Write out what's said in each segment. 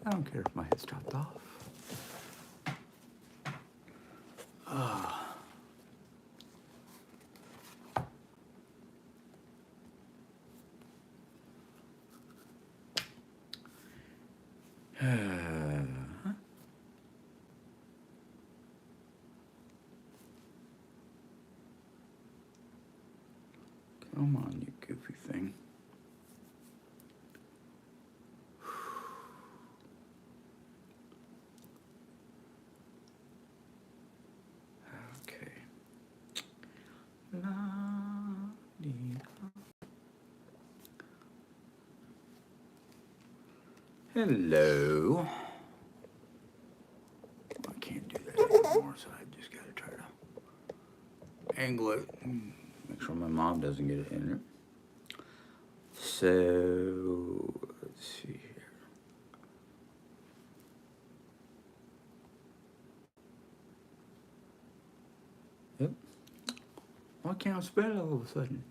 I don't care if my head's chopped off. Come on, you goofy thing. Okay. Hello. I can't do that anymore, so I just gotta try to angle it. Make sure my mom doesn't get it in there. So, let's see here. Yep. Why can't I spell all of a sudden?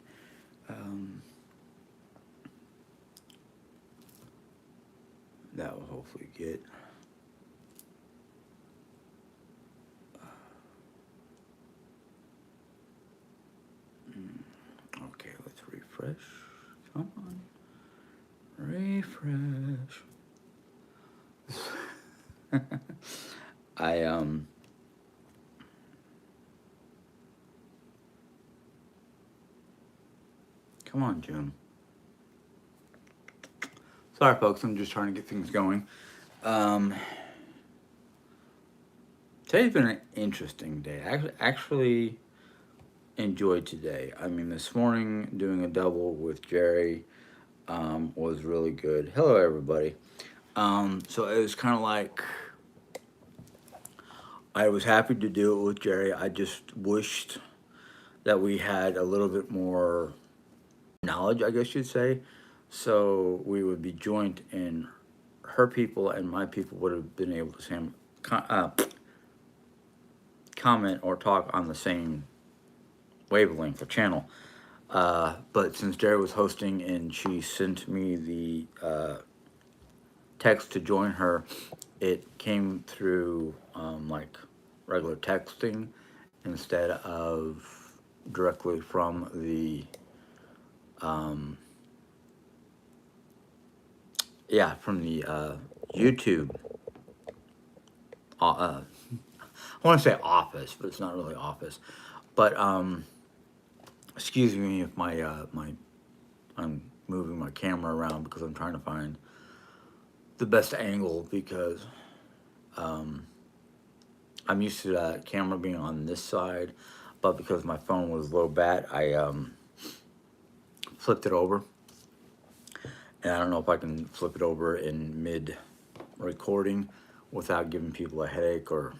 That will hopefully get. Okay, let's refresh. Come on. Refresh. Come on, Jim. Sorry, folks. I'm just trying to get things going. Today's been an interesting day. I actually enjoyed today. I mean, this morning doing a double with Jerry was really good. Hello, everybody. So it was kind of like I was happy to do it with Jerry. I just wished that we had a little bit more knowledge, I guess you'd say. So we would be joint, and her people and my people would have been able to comment or talk on the same wavelength or channel. But since Jerry was hosting and she sent me the text to join her, it came through like regular texting instead of directly from the YouTube. I want to say office, but it's not really office. But excuse me if I'm moving my camera around because I'm trying to find the best angle because I'm used to the camera being on this side, but because my phone was low bat, I flipped it over. And I don't know if I can flip it over in mid recording without giving people a headache or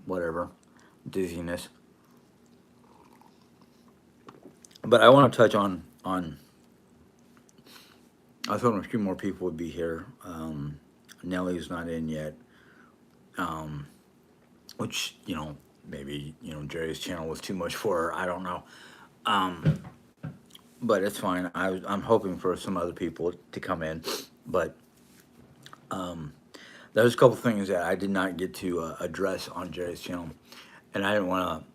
whatever, dizziness. But I want to touch on I was hoping a few more people would be here. Nellie's not in yet, which, maybe, Jerry's channel was too much for her. I don't know. But it's fine. I'm hoping for some other people to come in. But there's a couple things that I did not get to address on Jerry's channel. And I didn't want to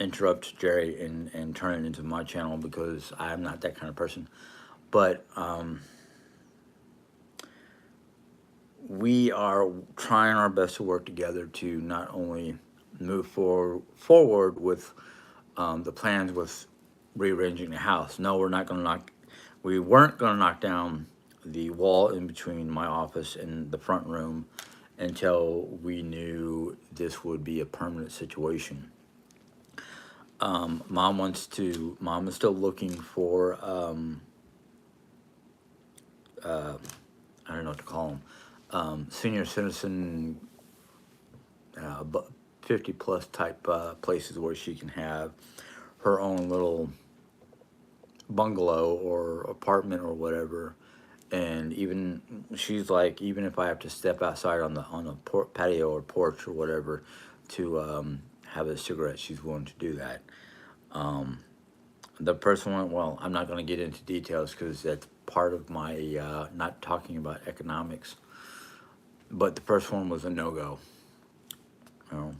interrupt Jerry and turn it into my channel because I'm not that kind of person. But we are trying our best to work together to not only move forward with the plans with rearranging the house. No, we weren't going to knock down the wall in between my office and the front room until we knew this would be a permanent situation. Mom is still looking for, I don't know what to call them, senior citizen, 50 plus type places where she can have her own little bungalow or apartment or whatever. And even she's like, even if I have to step outside on the patio or porch or whatever to have a cigarette, she's willing to do that. The person one, well, I'm not going to get into details because that's part of my not talking about economics. but the first one was a no-go. You know,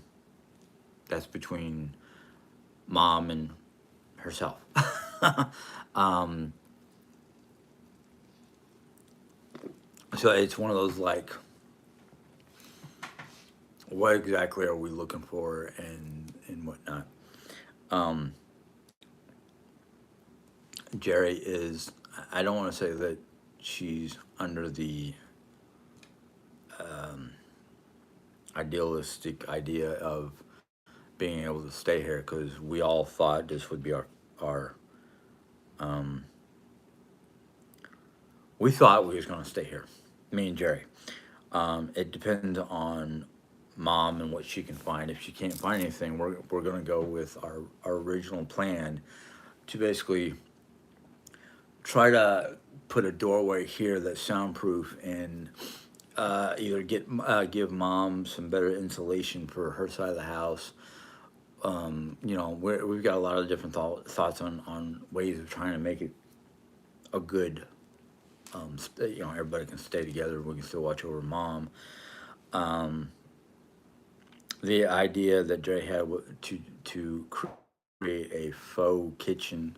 that's between mom and herself. um, so it's one of those like, what exactly are we looking for and whatnot. Um, Jerry is, I don't want to say that she's under the um, idealistic idea of being able to stay here, because we all thought this would be our um, we thought we was going to stay here, me and Jerry. It depends on mom and what she can find. If she can't find anything, we're going to go with our original plan to basically try to put a doorway here that's soundproof, and either give mom some better insulation for her side of the house. You know, we've got a lot of different thoughts on ways of trying to make it a good, you know, everybody can stay together. We can still watch over mom. Um, the idea that Jay had to create a faux kitchen,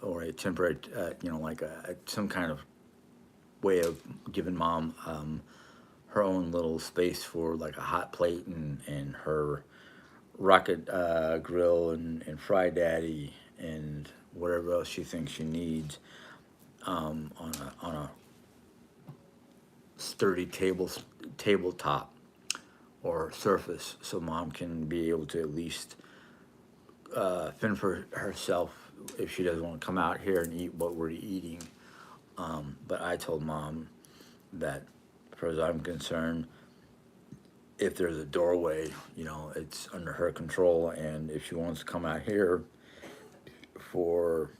or a temporary, you know, like some kind of way of giving mom her own little space for like a hot plate and her rocket grill and fry daddy and whatever else she thinks she needs, on a sturdy tabletop or surface, so mom can be able to at least fend for herself if she doesn't want to come out here and eat what we're eating. But I told mom that, as far as I'm concerned, if there's a doorway, you know, it's under her control, and if she wants to come out here for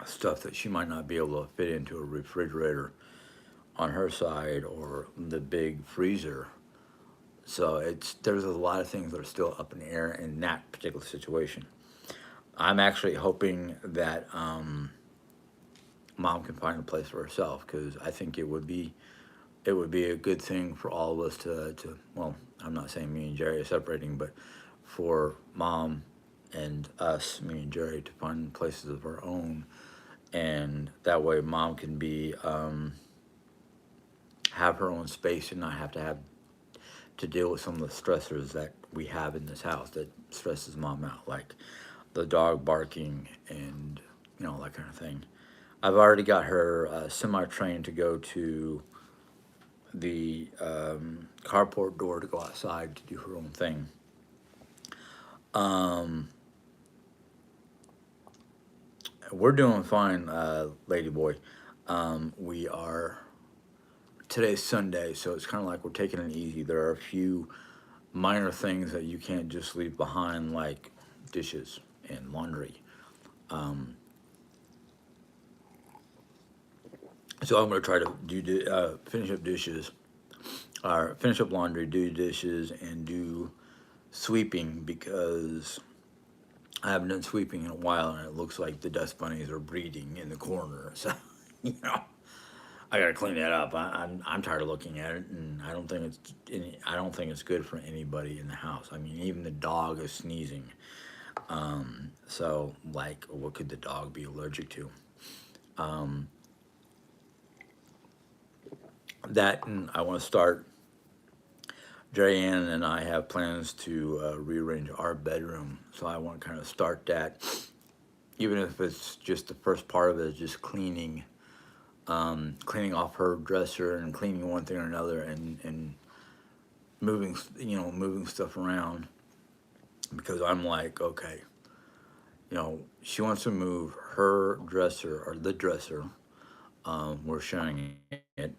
stuff that she might not be able to fit into a refrigerator on her side or the big freezer. So there's a lot of things that are still up in the air in that particular situation. I'm actually hoping that mom can find a place for herself, because I think it would be a good thing for all of us to, well, I'm not saying me and Jerry are separating, but for mom and us, me and Jerry, to find places of our own, and that way mom can be have her own space and not have to deal with some of the stressors that we have in this house that stresses mom out, like the dog barking and, you know, that kind of thing. I've already got her semi-trained to go to the carport door to go outside to do her own thing. Um, we're doing fine, lady boy. We are, today's Sunday, so it's kind of like we're taking it easy. There are a few minor things that you can't just leave behind, like dishes and laundry. Um, so I'm going to try to finish up dishes, or finish up laundry, do dishes, and do sweeping, because I haven't done sweeping in a while, and it looks like the dust bunnies are breeding in the corner. So, you know, I gotta clean that up. I'm tired of looking at it, and I don't think it's good for anybody in the house. I mean, even the dog is sneezing. So, like, what could the dog be allergic to? Um, that, and I want to start. Jerry Ann and I have plans to rearrange our bedroom, so I want to kind of start that, even if it's just the first part of it is just cleaning off her dresser and cleaning one thing or another, and moving, moving stuff around, because I'm like, okay, she wants to move her dresser, or the dresser, we're sharing it,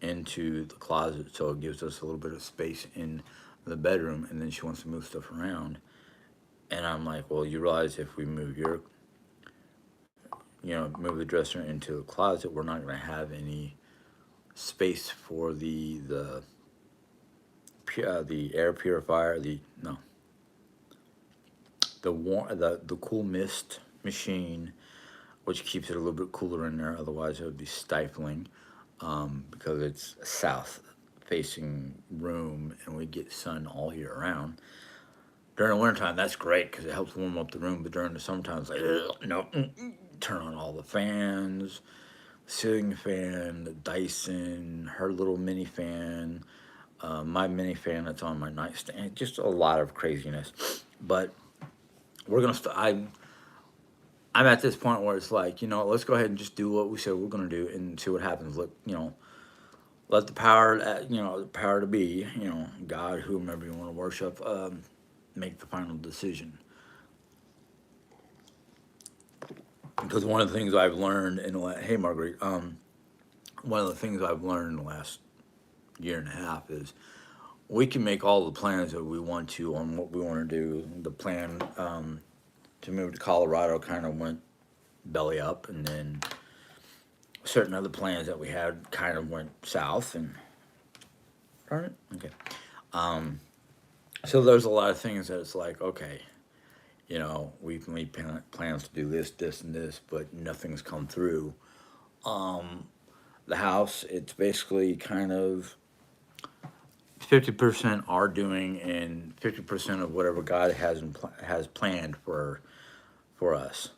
into the closet, so it gives us a little bit of space in the bedroom, and then she wants to move stuff around, and I'm like, well, you realize if we move the dresser into the closet, we're not going to have any space for the air purifier, the cool mist machine, which keeps it a little bit cooler in there. Otherwise, it would be stifling, because it's south facing room, and we get sun all year round. During the wintertime, that's great because it helps warm up the room. But during the summertime, it's like, ugh, no, turn on all the fans, ceiling fan, the Dyson, her little mini fan, my mini fan that's on my nightstand. Just a lot of craziness. But we're gonna. I'm at this point where it's like, let's go ahead and just do what we said we're gonna do and see what happens. Let the power, the power to be, God, whomever you want to worship, make the final decision. Because one of the things I've learned in the hey Marguerite, one of the things I've learned in the last year and a half is we can make all the plans that we want to on what we want to do. The plan to move to Colorado kind of went belly up, and then certain other plans that we had kind of went south. And darn it, okay. So there's a lot of things that it's like, okay, we've made plans to do this, this, and this, but nothing's come through. The house, it's basically kind of 50% are doing and 50% of whatever God has planned for us.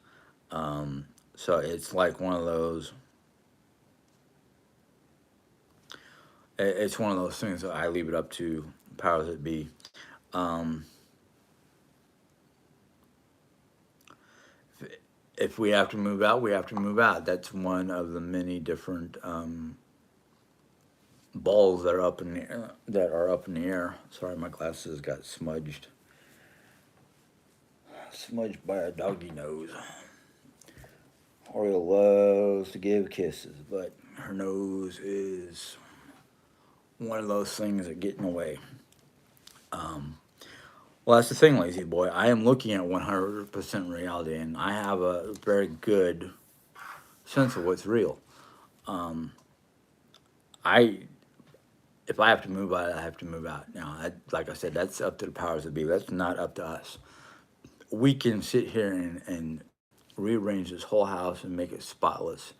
So it's like one of those. It's one of those things that I leave it up to powers that be. Um, if we have to move out, we have to move out. That's one of the many different balls that are up in the air, Sorry, my glasses got smudged by a doggy nose. Oreo loves to give kisses, but her nose is one of those things that get in the way. Well, that's the thing, lazy boy. I am looking at 100% reality, and I have a very good sense of what's real. I, if I have to move out, I have to move out. Now, like I said, that's up to the powers that be. That's not up to us. We can sit here and rearrange this whole house and make it spotless,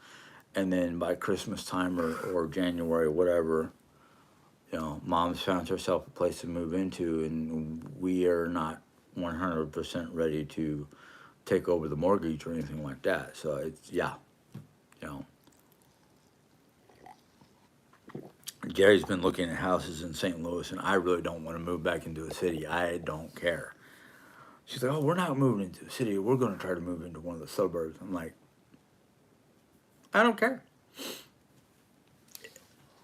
and then by Christmas time or January, whatever, mom's found herself a place to move into, and we are not 100% ready to take over the mortgage or anything like that. So it's, yeah, you know. Gary's been looking at houses in St. Louis, and I really don't want to move back into a city. I don't care. She's like, oh, we're not moving into a city. We're going to try to move into one of the suburbs. I'm like, I don't care.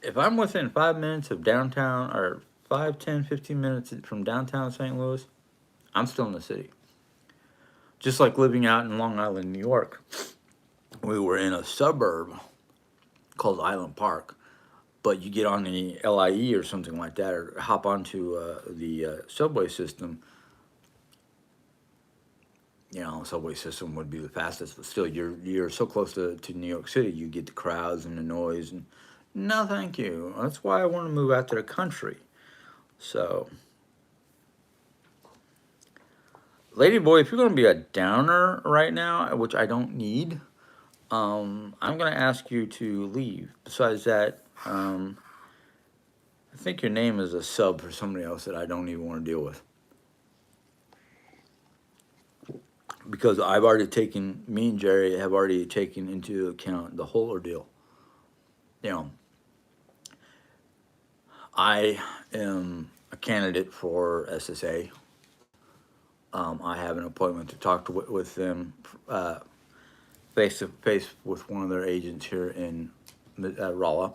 If I'm within 5 minutes of downtown, or 5, 10, 15 minutes from downtown St. Louis, I'm still in the city. Just like living out in Long Island, New York. We were in a suburb called Island Park, but you get on the LIE or something like that, or hop onto the subway system. Subway system would be the fastest, but still, you're so close to New York City, you get the crowds and the noise, and no, thank you. That's why I want to move out to the country. So, lady boy, if you're going to be a downer right now, which I don't need, I'm going to ask you to leave. Besides that, I think your name is a sub for somebody else that I don't even want to deal with. Because me and Jerry have already taken into account the whole ordeal. I am a candidate for SSA. I have an appointment to talk with them face to face with one of their agents here in Rolla,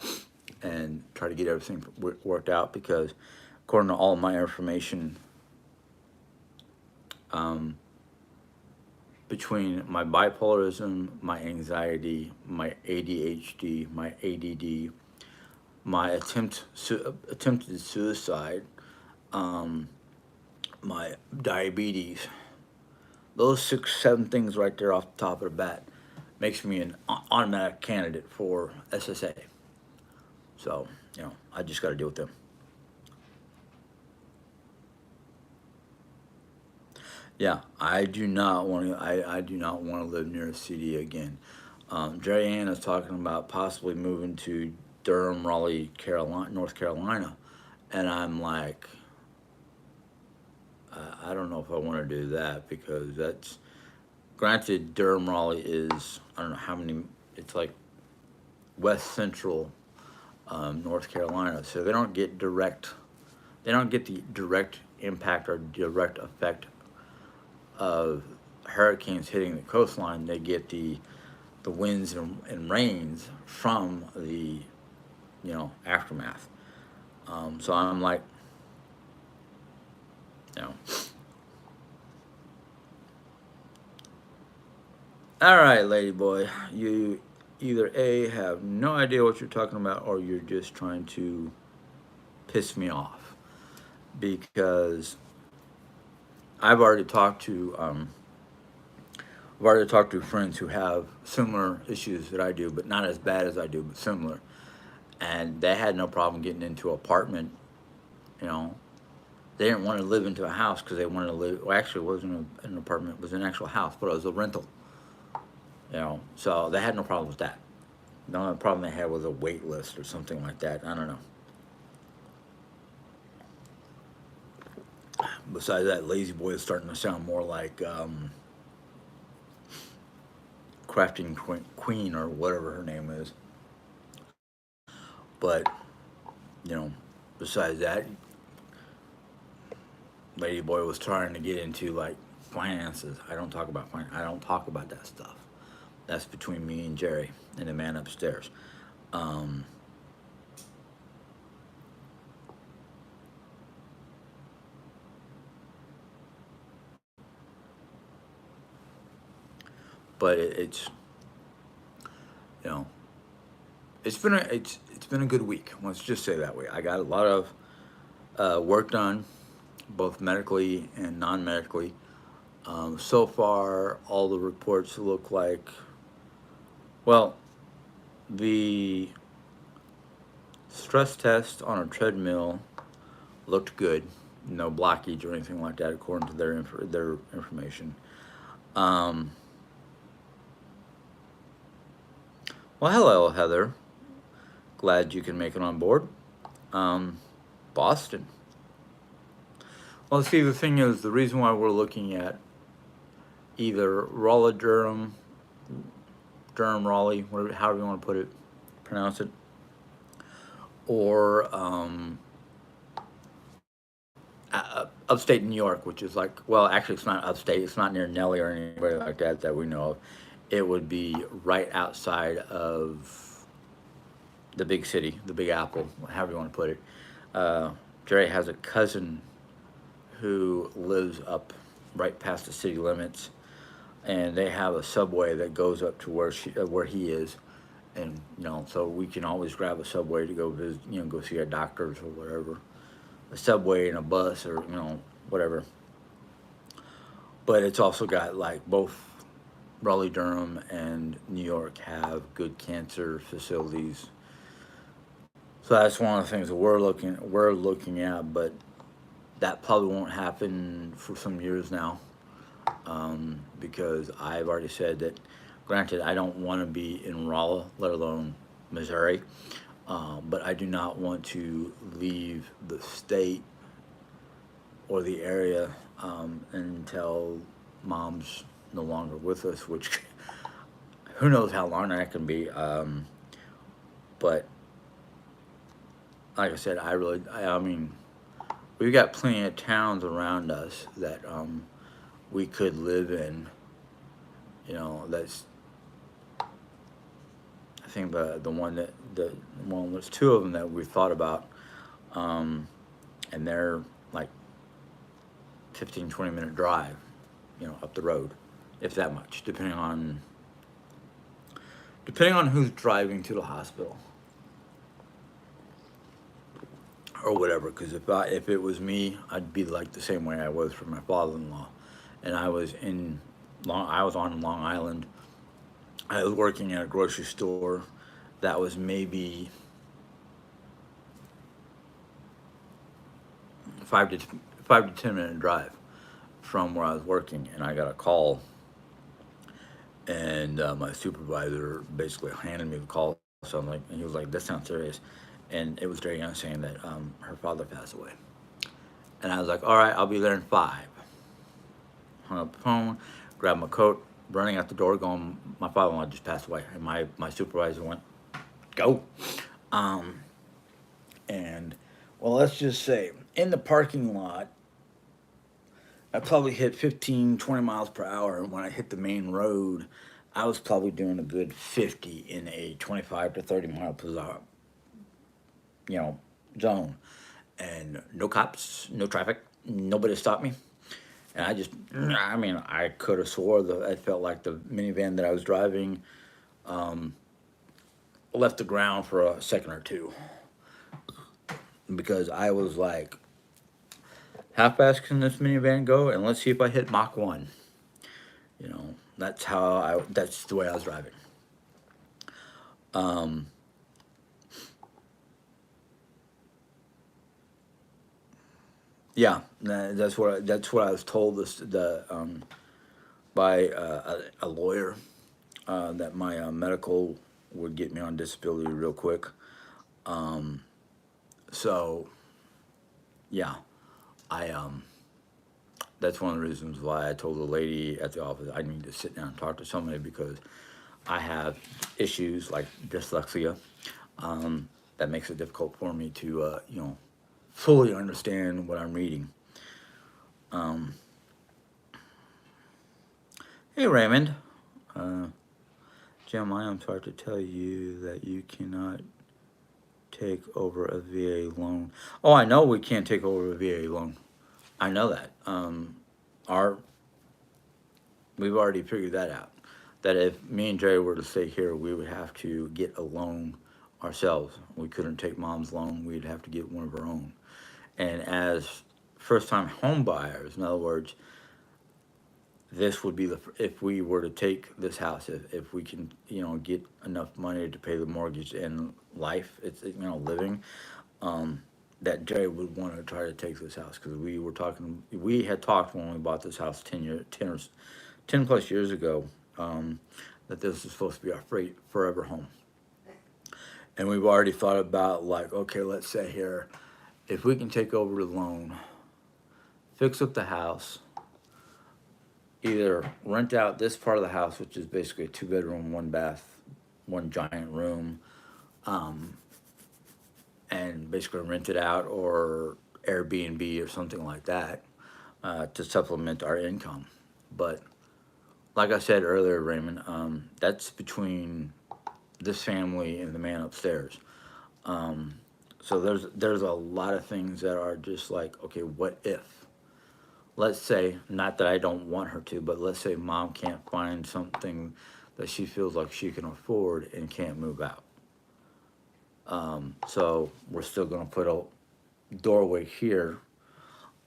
and try to get everything worked out, because according to all my information, between my bipolarism, my anxiety, my ADHD, my ADD, my attempted suicide, my diabetes, those 6, 7 things right there off the top of the bat makes me an automatic candidate for SSA. So, I just got to deal with them. Yeah, I do not want to. I do not want to live near a city again. Jerry Ann is talking about possibly moving to Durham, Raleigh, North Carolina. And I'm like, I don't know if I want to do that because that's granted. Durham Raleigh is, I don't know how many. It's like West Central North Carolina, so they don't get direct. They don't get the direct impact or direct effect of hurricanes hitting the coastline. They get the winds and rains from the aftermath. So I'm like, you know, all right, lady boy, you either A, have no idea what you're talking about, or you're just trying to piss me off because I've already talked to friends who have similar issues that I do, but not as bad as I do, but similar, and they had no problem getting into an apartment. You know, they didn't want to live into a house because they wanted to live. Well, actually, it wasn't an apartment; it was an actual house, but it was a rental. So they had no problem with that. The only problem they had was a wait list or something like that. I don't know. Besides that, Lazy Boy is starting to sound more like Crafting Queen or whatever her name is. But you know, besides that, Lady Boy was trying to get into like finances. I don't talk about I don't talk about that stuff. That's between me and Jerry and the man upstairs. Um, but it's you know it's been a good week. Let's just say that way. I got a lot of work done, both medically and non-medically. So far, all the reports look like well, the stress test on a treadmill looked good. No blockage or anything like that, according to their information. Um, well, hello, Heather. Glad you can make it on board. Um, Boston. Well, see, the thing is, the reason why we're looking at either Raleigh, Durham, Raleigh, whatever, however you want to put it, pronounce it, or upstate New York, which is like, well, actually, it's not upstate. It's not near Nelly or anybody like that that we know of. It would be right outside of the big city, the Big Apple, however you want to put it. Uh, Jerry has a cousin who lives up right past the city limits, and they have a subway that goes up to where he is, and so we can always grab a subway to go visit, go see our doctors or whatever. A subway and a bus or whatever. But it's also got like both Raleigh, Durham, and New York have good cancer facilities. So that's one of the things that we're looking at, but that probably won't happen for some years now, because I've already said that. Granted, I don't want to be in Raleigh, let alone Missouri, but I do not want to leave the state or the area until mom's no longer with us, which who knows how long that can be. But like I said, I mean, we've got plenty of towns around us that we could live in. That's I think there's two of them that we've thought about, um, and they're like 15-20 minute drive, up the road, if that much, depending on who's driving to the hospital or whatever. Because if it was me, I'd be like the same way I was for my father-in-law, and I was on Long Island. I was working at a grocery store that was maybe 5 to 10 minute drive from where I was working, and I got a call, and my supervisor basically handed me the call. So I'm like, and he was like, "That sounds serious," and it was very young, saying that her father passed away. And I was like, all right, I'll be there in 5. Hung up the phone, grabbed my coat, running out the door, going, my father-in-law just passed away. And my supervisor went, go. Um, and, well, let's just say, in the parking lot, I probably hit 15, 20 miles per hour. And when I hit the main road, I was probably doing a good 50 in a 25 to 30 mile per hour, you know, zone. And no cops, no traffic, nobody stopped me. And I mean, I could have swore that I felt like the minivan that I was driving left the ground for a second or two, because I was like, how fast can this minivan go? And let's see if I hit Mach 1. You know, that's the way I was driving. Um, yeah, that's what I was told by a lawyer, that my medical would get me on disability real quick. Um, so yeah, I that's one of the reasons why I told the lady at the office I need to sit down and talk to somebody, because I have issues like dyslexia, that makes it difficult for me to fully understand what I'm reading. Um, hey Raymond, uh, Jeremiah, I'm sorry to tell you that you cannot take over a VA loan. Oh, I know we can't take over a VA loan. I know that. Our We've already figured that out. That if me and Jerry were to stay here, we would have to get a loan ourselves. We couldn't take mom's loan. We'd have to get one of our own. And as first-time home buyers, in other words, this would be if we were to take this house, if we can, get enough money to pay the mortgage and life, it's, living, um, that Jerry would want to try to take this house, because we had talked when we bought this house 10 plus years ago, um, that this is supposed to be our forever home. And we've already thought about, like, okay, let's say here, if we can take over the loan, fix up the house, either rent out this part of the house, which is basically a 2 bedroom, 1 bath, one giant room, um, and basically rent it out, or Airbnb or something like that, to supplement our income. But like I said earlier, Raymond, that's between this family and the man upstairs. Um, so there's a lot of things that are just like, okay, what if? Let's say, not that I don't want her to, but let's say mom can't find something that she feels like she can afford and can't move out. So we're still going to put a doorway here,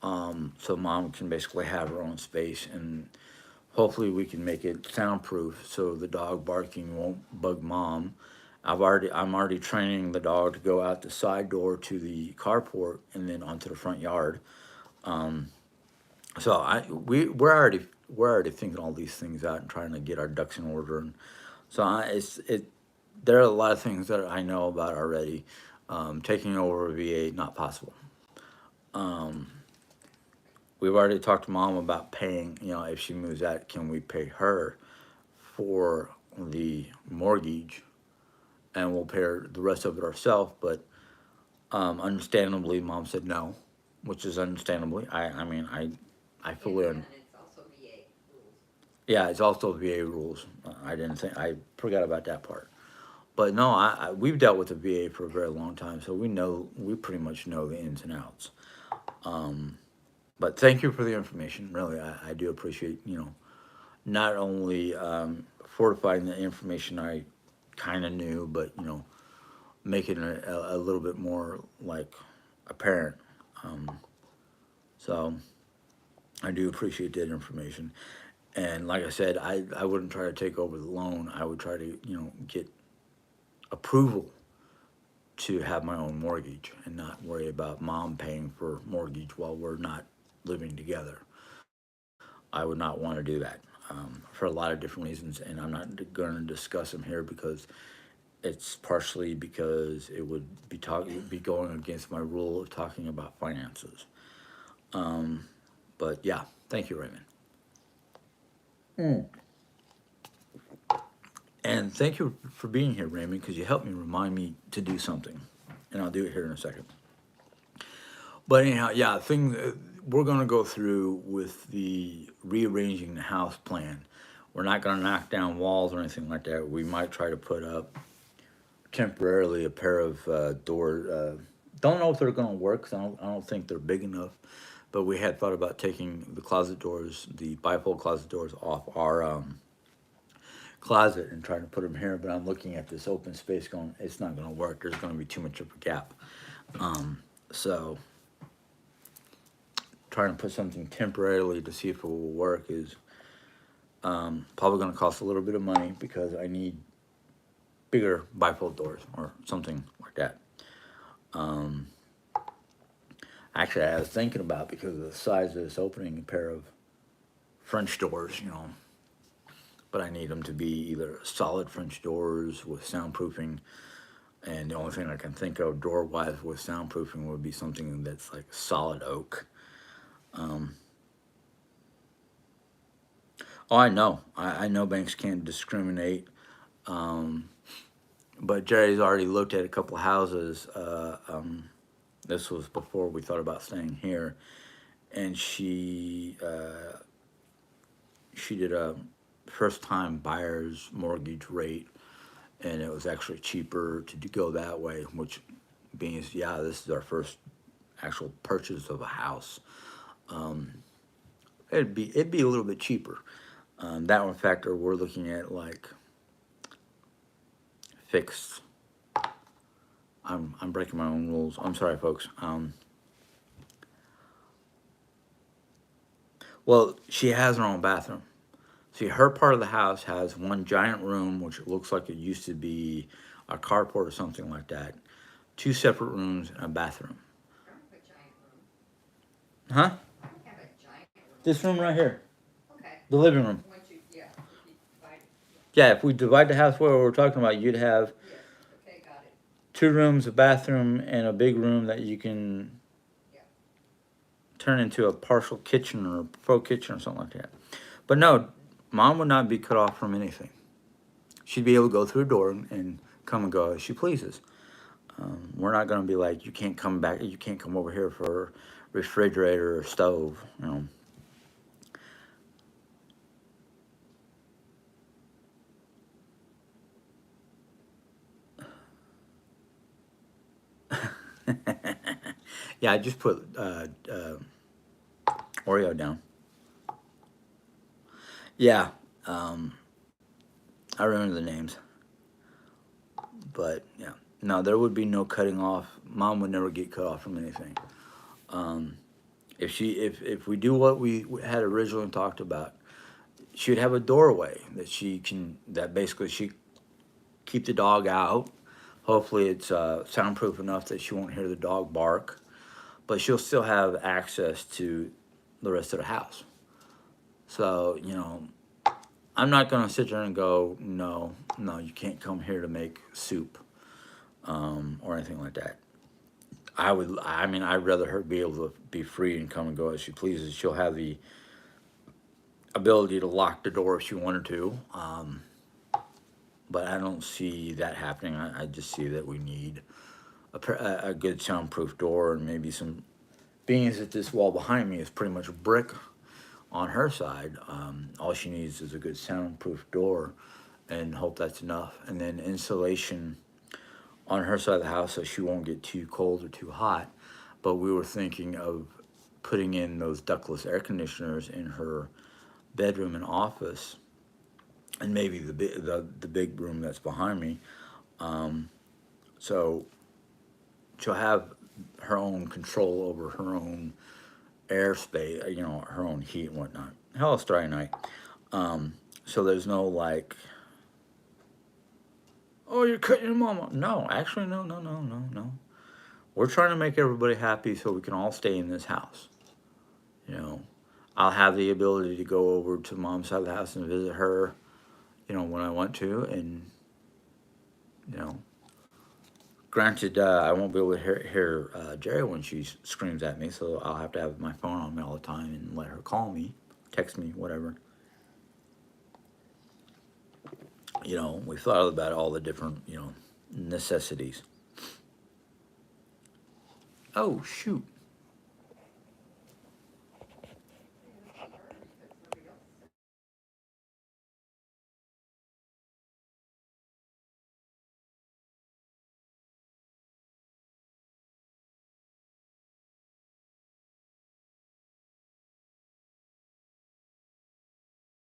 so mom can basically have her own space, and hopefully we can make it soundproof so the dog barking won't bug mom. I'm already training the dog to go out the side door to the carport and then onto the front yard. Um, so we're already thinking all these things out and trying to get our ducks in order. And so there are a lot of things that I know about already. Taking over a VA, not possible. Um, we've already talked to mom about paying. If she moves out, can we pay her for the mortgage, and we'll pay her the rest of it ourselves? But understandably, mom said no, which is understandably. I mean, I fully. It's also VA rules. Yeah, it's also VA rules. I didn't think I forgot about that part. But no, we've dealt with the VA for a very long time, so we pretty much know the ins and outs. Um, but thank you for the information. Really, I do appreciate, not only fortifying the information I kind of knew, but making it a little bit more like apparent. Um, so I do appreciate that information. And like I said, I wouldn't try to take over the loan. I would try to, get approval to have my own mortgage and not worry about mom paying for mortgage while we're not living together. I would not want to do that, for a lot of different reasons, and I'm not going to discuss them here because it's partially because it would be going against my rule of talking about finances. But yeah, thank you, Raymond. And thank you for being here, Raymond, because you helped me remind me to do something. And I'll do it here in a second. But anyhow, yeah, thing we're going to go through with the rearranging the house plan. We're not going to knock down walls or anything like that. We might try to put up temporarily a pair of doors. Don't know if they're going to work 'cause I don't think they're big enough. But we had thought about taking the closet doors, the bifold closet doors, off our closet and trying to put them here. But I'm looking at this open space, going, it's not going to work. There's going to be too much of a gap. So trying to put something temporarily to see if it will work is probably going to cost a little bit of money because I need bigger bifold doors or something like that. Actually, I was thinking about, because of the size of this opening, a pair of French doors, but I need them to be either solid French doors with soundproofing, and the only thing I can think of door-wise with soundproofing would be something that's like solid oak. Oh, I know. I know banks can't discriminate. But Jerry's already looked at a couple of houses. This was before we thought about staying here. And she did a first-time buyer's mortgage rate. And it was actually cheaper to go that way, which means, yeah, this is our first actual purchase of a house. It'd be a little bit cheaper. That one factor, we're looking at like fixed. I'm breaking my own rules. I'm sorry, folks. Well, she has her own bathroom. See, her part of the house has one giant room, which looks like it used to be a carport or something like that. Two separate rooms and a bathroom. I don't have a giant room. Huh? I don't have a giant room. This room right here, Okay. the living room. Once you, yeah, if you divide, Yeah, if we divide the house where we're talking about, you'd have yes, okay, got it, 2 rooms, a bathroom, and a big room that you can yeah. turn into a partial kitchen or faux kitchen or something like that. But no, Mom would not be cut off from anything. She'd be able to go through a door and come and go as she pleases. We're not going to be like, you can't come back, you can't come over here for refrigerator or stove, Yeah, I just put Oreo down. Yeah, I remember the names. But yeah, no, there would be no cutting off. Mom would never get cut off from anything. If we do what we had originally talked about, she would have a doorway that basically she keep the dog out. Hopefully it's soundproof enough that she won't hear the dog bark, but she'll still have access to the rest of the house. So, I'm not going to sit there and go, no, you can't come here to make soup, or anything like that. I'd rather her be able to be free and come and go as she pleases. She'll have the ability to lock the door if she wanted to. But I don't see that happening. I just see that we need a good soundproof door, and maybe some, being as that this wall behind me is pretty much brick on her side. All she needs is a good soundproof door, and hope that's enough. And then insulation on her side of the house so she won't get too cold or too hot. But we were thinking of putting in those ductless air conditioners in her bedroom and office, and maybe the big room that's behind me. So she'll have her own control over her own airspace, her own heat and whatnot. Hell, it's dry night. So there's no like, oh, you're cutting your mama. No, actually, no. We're trying to make everybody happy so we can all stay in this house. I'll have the ability to go over to Mom's side of the house and visit her, when I want to, and you know. Granted, I won't be able to hear Jerry when she screams at me, so I'll have to have my phone on me all the time and let her call me, text me, whatever. You know, we thought about all the different, you know, necessities. Oh, shoot.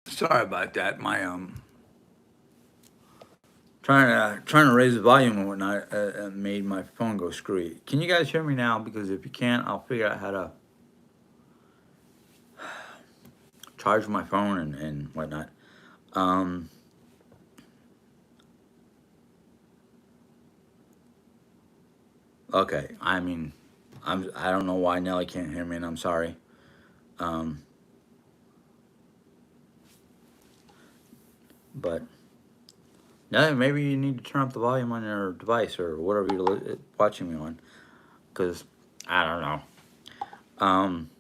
Sorry about that. My trying to raise the volume and whatnot made my phone go screwy. Can you guys hear me now? Because if you can't, I'll figure out how to charge my phone and whatnot. Um, okay. I mean, I don't know why Nelly can't hear me, and I'm sorry. Um, but Nelly, maybe you need to turn up the volume on your device or whatever you're watching me on, because I don't know. Um,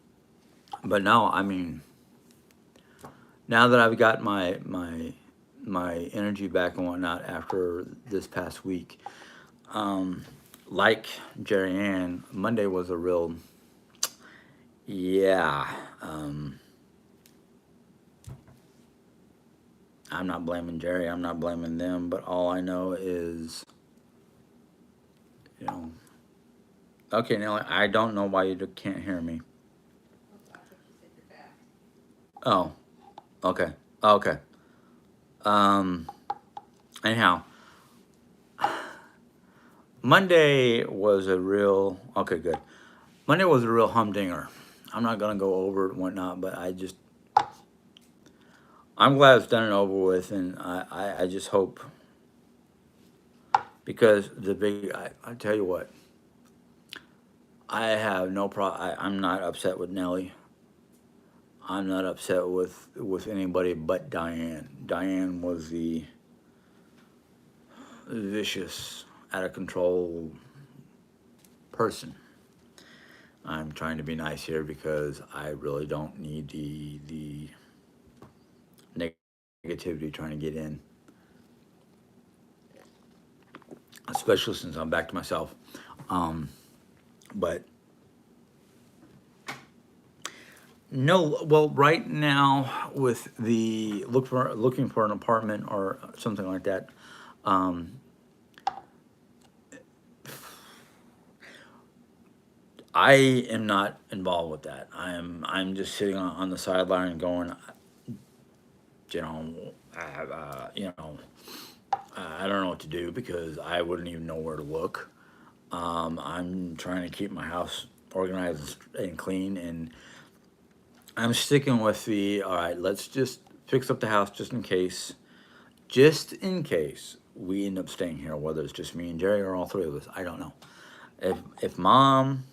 but no, I mean, now that I've got my energy back and whatnot after this past week, um, like Jerry Ann, Monday was a real, yeah. I'm not blaming Jerry. I'm not blaming them. But all I know is, you know, okay, Nelly, I don't know why you can't hear me. I thought you said you're back. Oh, okay, okay. Um, anyhow, Monday was a real, okay, good. Monday was a real humdinger. I'm not gonna go over it and whatnot, but I'm glad it's done and over with, and I just hope, because I tell you what, I have no problem. I'm not upset with Nelly. I'm not upset with anybody but Diane. Diane was the vicious, out of control person. I'm trying to be nice here because I really don't need the negativity trying to get in, especially since I'm back to myself. Um, but no, well, right now with the looking for an apartment or something like that, um, I am not involved with that. I'm just sitting on the sideline and going, you know, you know, I don't know what to do because I wouldn't even know where to look. I'm trying to keep my house organized and clean, and I'm sticking with the all right. Let's just fix up the house just in case we end up staying here, whether it's just me and Jerry or all three of us. I don't know. If mom,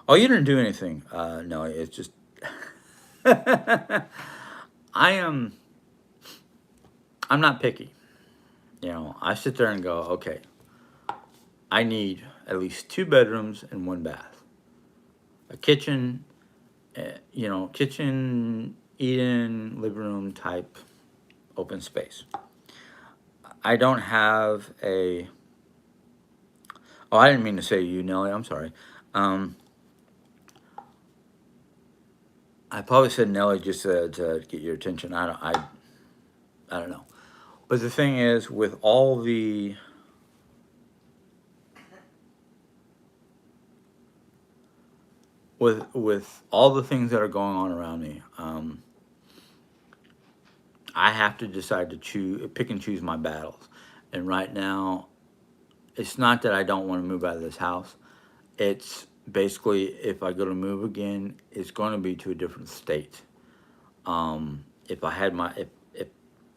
oh, you didn't do anything. No, it's just I am. I'm not picky. You know, I sit there and go, okay, I need at least two bedrooms and one bath, a kitchen, you know, kitchen, eat-in, living room type open space. I don't have a. Oh, I didn't mean to say you, Nelly. I'm sorry. Um, I probably said Nelly just to get your attention. I don't know. But the thing is, with all the things that are going on around me, I have to decide to pick and choose my battles. And right now, it's not that I don't want to move out of this house. It's basically if I go to move again, it's going to be to a different state. If I had my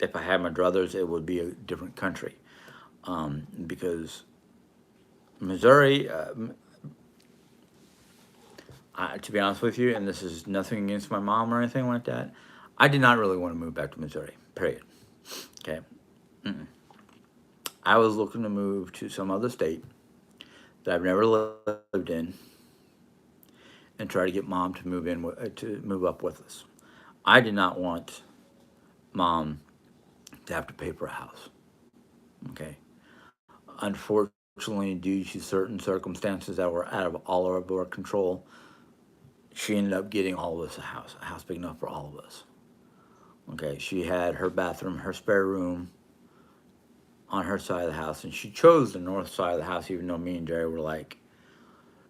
if I had my druthers, it would be a different country. Because Missouri, to be honest with you, and this is nothing against my mom or anything like that, I did not really want to move back to Missouri. Period. Okay. I was looking to move to some other state that I've never lived in, and try to get mom to to move up with us. I did not want mom to have to pay for a house. Okay. Unfortunately, due to certain circumstances that were out of all of our control, she ended up getting all of us a house big enough for all of us. Okay. She had her bathroom, her spare room on her side of the house, and she chose the north side of the house, even though me and Jerry were like,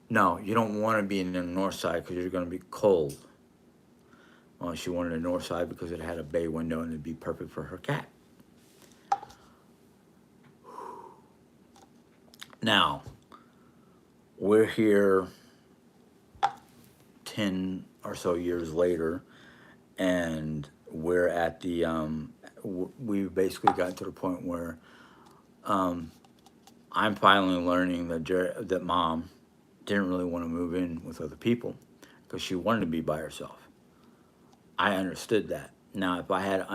no, you don't want to be in the north side because you're going to be cold. Well, she wanted the north side because it had a bay window and it'd be perfect for her cat. Now, we're here 10 or so years later, and we're at the, we've basically gotten to the point where I'm finally learning that mom didn't really want to move in with other people because she wanted to be by herself. I understood that. Now, if I had,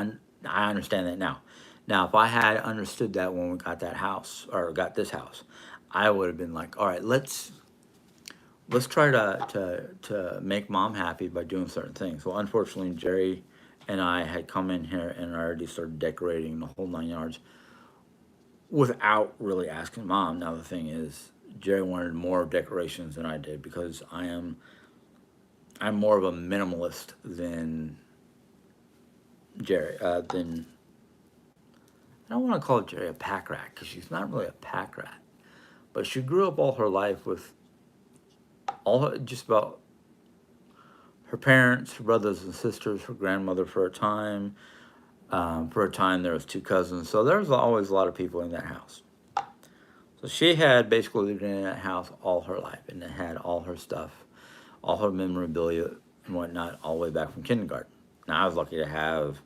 I understand that now. Now, if I had understood that when we got that house or got this house, I would have been like, all right, let's try to make mom happy by doing certain things. Well, unfortunately, Jerry and I had come in here and already started decorating the whole 9 yards without really asking mom. Now, the thing is, Jerry wanted more decorations than I did because I'm more of a minimalist than Jerry. I don't want to call Jerry a pack rat because she's not really a pack rat, but she grew up all her life with just about her parents, her brothers and sisters, her grandmother for a time. For a time, there was two cousins, so there was always a lot of people in that house. So she had basically lived in that house all her life, and it had all her stuff, all her memorabilia and whatnot, all the way back from kindergarten. Now I was lucky to have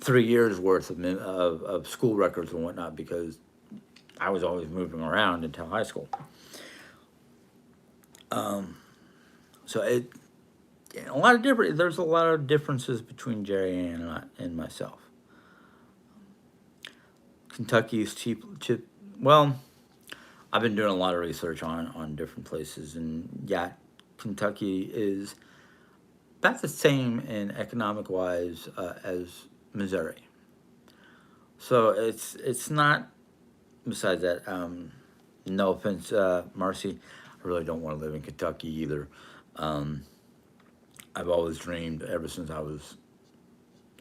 3 years worth of school records and whatnot because I was always moving around until high school. So a lot of different. There's a lot of differences between Jerry and myself. Kentucky's cheap. Well, I've been doing a lot of research on different places, and yeah, Kentucky is about the same in economic wise as Missouri. So it's not. Besides that, no offense, Marcy, I really don't want to live in Kentucky either. Um, I've always dreamed, ever since I was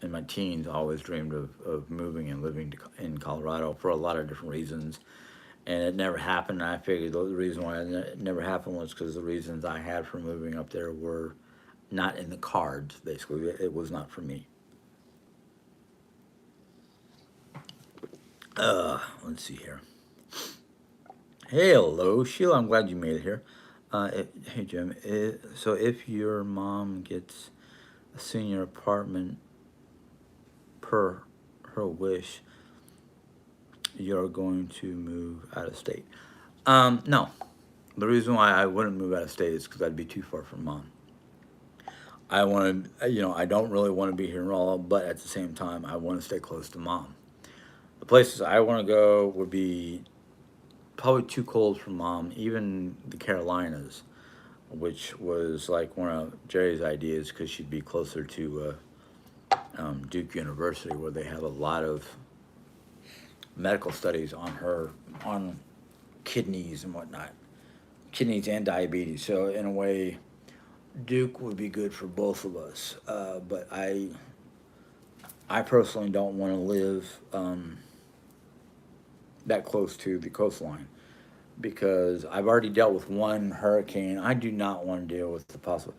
in my teens, I always dreamed of moving and living in Colorado for a lot of different reasons. And it never happened. I figured the reason why it never happened was because the reasons I had for moving up there were not in the cards, basically. It was not for me. Let's see here. Hello, Sheila. I'm glad you made it here. Hey, Jim. So if your mom gets a senior apartment per her wish, you're going to move out of state. No. The reason why I wouldn't move out of state is because I'd be too far from mom. I want to, I don't really want to be here in Rolla, but at the same time, I want to stay close to mom. The places I want to go would be probably too cold for mom, even the Carolinas, which was like one of Jerry's ideas because she'd be closer to Duke University, where they have a lot of medical studies on kidneys and whatnot, kidneys and diabetes. So in a way, Duke would be good for both of us. But I personally don't want to live that close to the coastline because I've already dealt with one hurricane. I do not want to deal with the possible,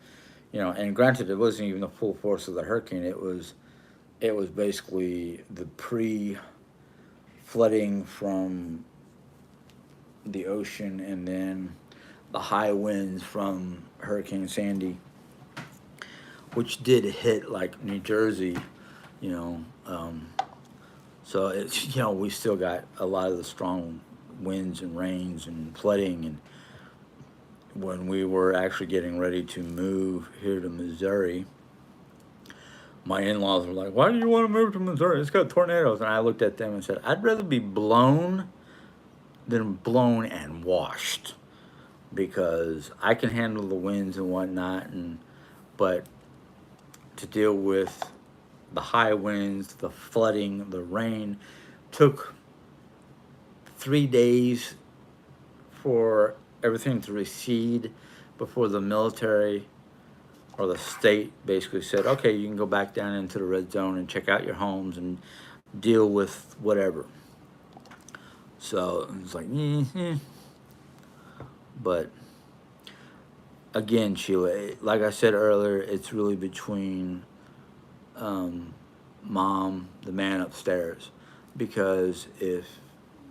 And granted, it wasn't even the full force of the hurricane. It was basically the flooding from the ocean and then the high winds from Hurricane Sandy, which did hit like New Jersey, you know. So it's we still got a lot of the strong winds and rains and flooding. And when we were actually getting ready to move here to Missouri, my in-laws were like, "Why do you want to move to Missouri? It's got tornadoes." And I looked at them and said, "I'd rather be blown than blown and washed, because I can handle the winds and whatnot, and but to deal with the high winds, the flooding, the rain, took 3 days for everything to recede before the military or the state basically said, okay, you can go back down into the red zone and check out your homes and deal with whatever." So it's like, but again, Sheila, like I said earlier, it's really between um, mom, the man upstairs, because if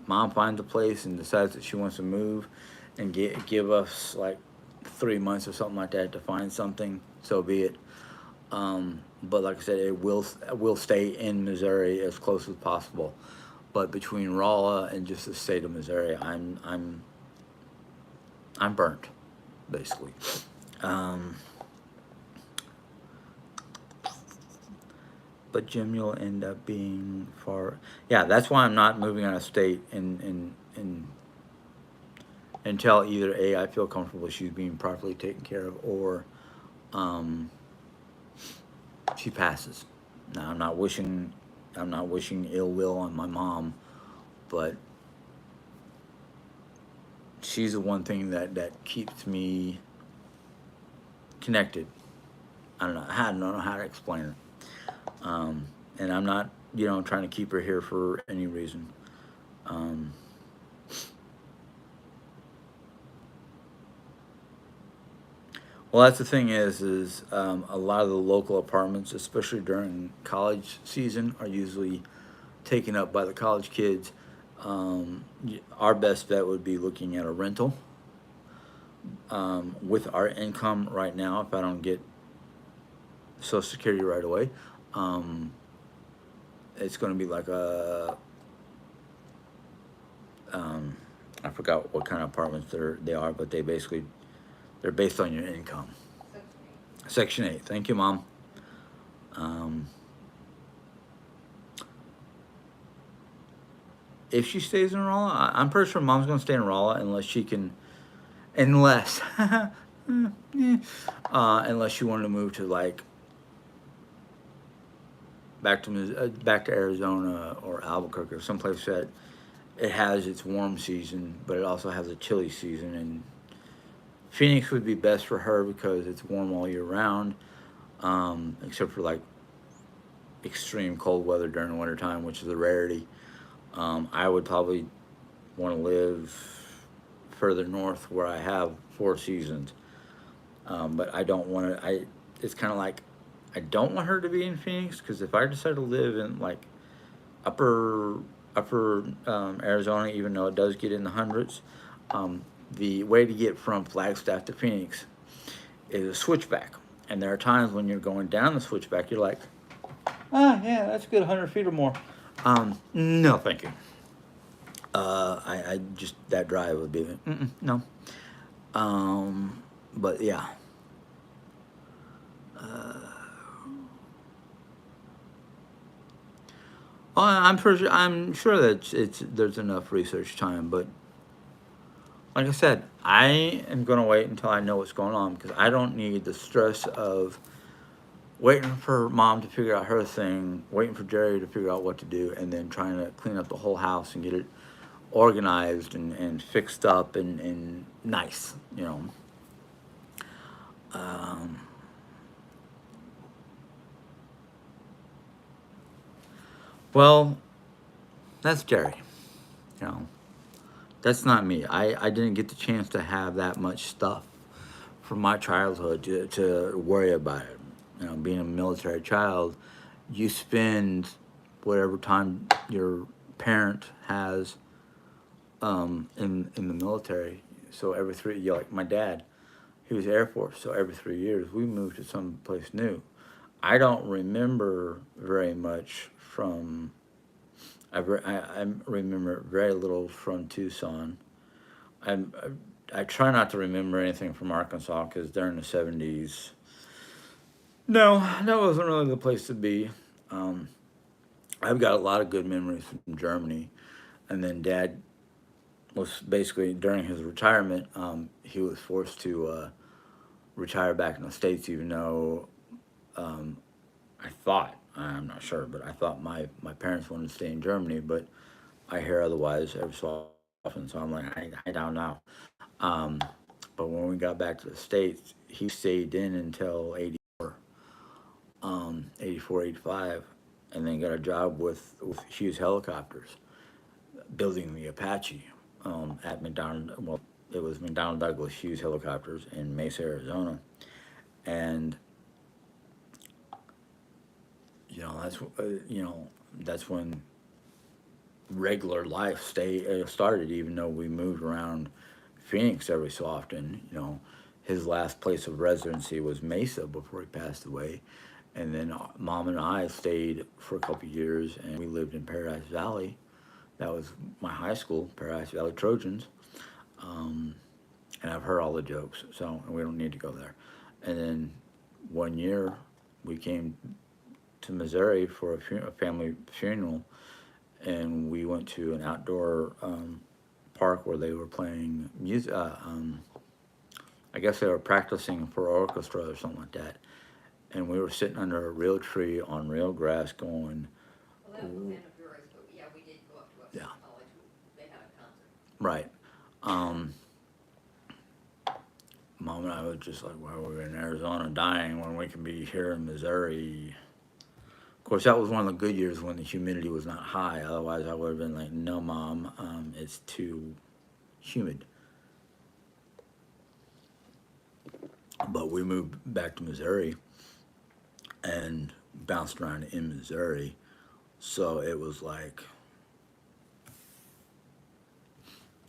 mom finds a place and decides that she wants to move and give us like 3 months or something like that to find something, so be it. But like I said, it will stay in Missouri as close as possible. But between Rolla and just the state of Missouri, I'm burnt, basically. Um, but Jim, you'll end up being far. Yeah, that's why I'm not moving out of state in until either A, I feel comfortable she's being properly taken care of, or um, she passes. Now I'm not wishing ill will on my mom, but she's the one thing that keeps me connected. I don't know how to explain it. And I'm not, trying to keep her here for any reason. Um, well, that's the thing is a lot of the local apartments, especially during college season, are usually taken up by the college kids. Our best bet would be looking at a rental. With our income right now, if I don't get Social Security right away, um, it's going to be like um, I forgot what kind of apartments they are, but they're based on your income. Section 8. Thank you, Mom. Um, if she stays in Rolla, I'm pretty sure Mom's going to stay in Rolla unless she can, unless, unless she wanted to move to like back to Arizona or Albuquerque or someplace that it has its warm season, but it also has a chilly season. And Phoenix would be best for her because it's warm all year round, except for like extreme cold weather during the wintertime, which is a rarity. I would probably want to live further north where I have 4 seasons, but I don't want to. It's kind of like I don't want her to be in Phoenix, because if I decide to live in like upper Arizona, even though it does get in the hundreds, the way to get from Flagstaff to Phoenix is a switchback. And there are times when you're going down the switchback, you're like, yeah, that's a good 100 feet or more. No, thank you. I just, that drive would be, no. But yeah. I'm sure that there's enough research time, but like I said, I am gonna wait until I know what's going on, because I don't need the stress of waiting for Mom to figure out her thing, waiting for Jerry to figure out what to do, and then trying to clean up the whole house and get it organized and fixed up and nice. Um, well, that's Jerry. You know, that's not me. I didn't get the chance to have that much stuff from my childhood to worry about it. Being a military child, you spend whatever time your parent has in the military. So every like my dad, he was Air Force. So every 3 years, we moved to some place new. I don't remember very much from. I remember very little from Tucson. I'm, I try not to remember anything from Arkansas, because during the 70s, No, that wasn't really the place to be. Um, I've got a lot of good memories from Germany, and then Dad was basically during his retirement. He was forced to retire back in the States, even though um, I thought, I'm not sure, but I thought my parents wanted to stay in Germany, but I hear otherwise every so often, so I'm like, I don't know. Um, but when we got back to the States, he stayed in until 84, 85, and then got a job with Hughes Helicopters, building the Apache at McDonnell. Well, it was McDonnell Douglas Hughes Helicopters in Mesa, Arizona, and that's when regular life started. Even though we moved around Phoenix every so often, his last place of residency was Mesa before he passed away, and then Mom and I stayed for a couple of years, and we lived in Paradise Valley. That was my high school, Paradise Valley Trojans. Um, and I've heard all the jokes, so we don't need to go there. And then one year we came to Missouri for a family funeral, and we went to an outdoor park where they were playing music. I guess they were practicing for orchestra or something like that. And we were sitting under a real tree on real grass going, Well, that was end of yours, but yeah, we did go up to Upstate yeah, College. They had a concert. right. Um, Mom and I was just like, well, we're in Arizona dying when we can be here in Missouri. Of course, that was one of the good years when the humidity was not high. Otherwise, I would have been like, no, Mom, it's too humid. But we moved back to Missouri and bounced around in Missouri. So it was like,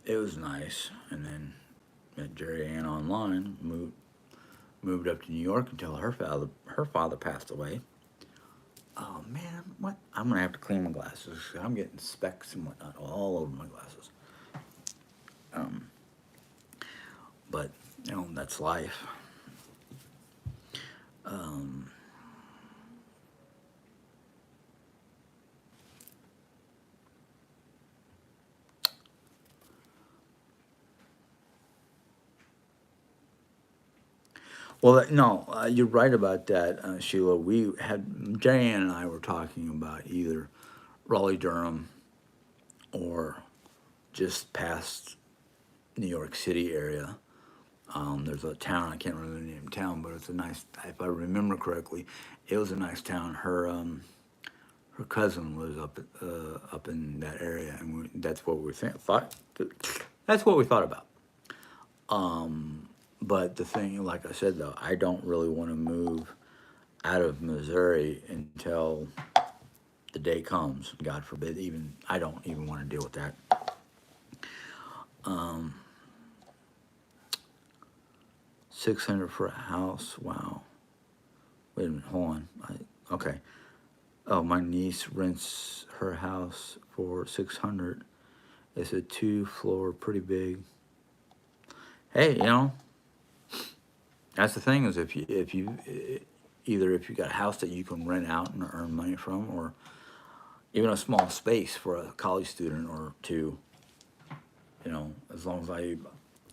it was nice. And then met Jerry Ann online, moved up to New York until her father passed away. Oh man, what? I'm gonna have to clean my glasses. I'm getting specks and whatnot all over my glasses. Um, but that's life. Um, well, no, you're right about that, Sheila. We had Diane and I were talking about either Raleigh, Durham, or just past New York City area. There's a town, I can't remember the name of the town, but it's a nice. If I remember correctly, it was a nice town. Her cousin was up in that area, and that's what we thought. That's what we thought about. But the thing, like I said, though, I don't really want to move out of Missouri until the day comes. God forbid. Even I don't even want to deal with that. Um, 600 for a house. Wow. Wait a minute. Hold on. Okay. Oh, my niece rents her house for 600. It's a 2-floor, pretty big. Hey, that's the thing is if you either if you got a house that you can rent out and earn money from, or even a small space for a college student or two, as long as I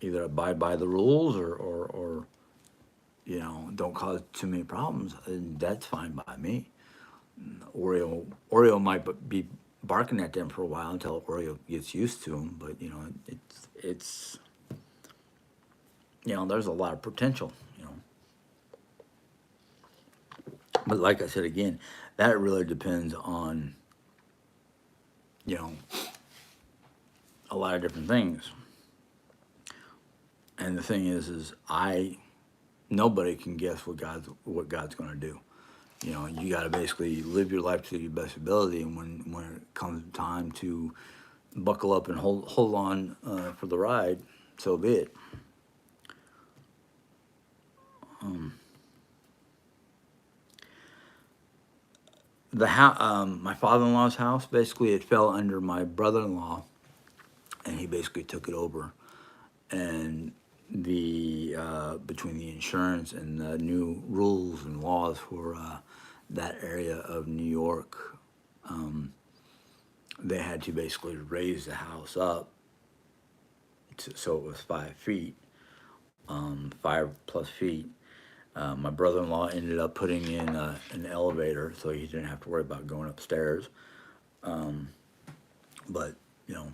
either abide by the rules or don't cause too many problems, that's fine by me. Oreo might be barking at them for a while until Oreo gets used to them, but it's there's a lot of potential. But like I said again, that really depends on you know a lot of different things. And the thing is I nobody can guess what God's going to do. You got to basically live your life to your best ability, and when it comes time to buckle up and hold on for the ride, so be it. Um, my father-in-law's house, basically, it fell under my brother-in-law, and he basically took it over. And the between the insurance and the new rules and laws for that area of New York, they had to basically raise the house up so it was 5 feet, 5+ feet. My brother-in-law ended up putting in an elevator, so he didn't have to worry about going upstairs. But you know,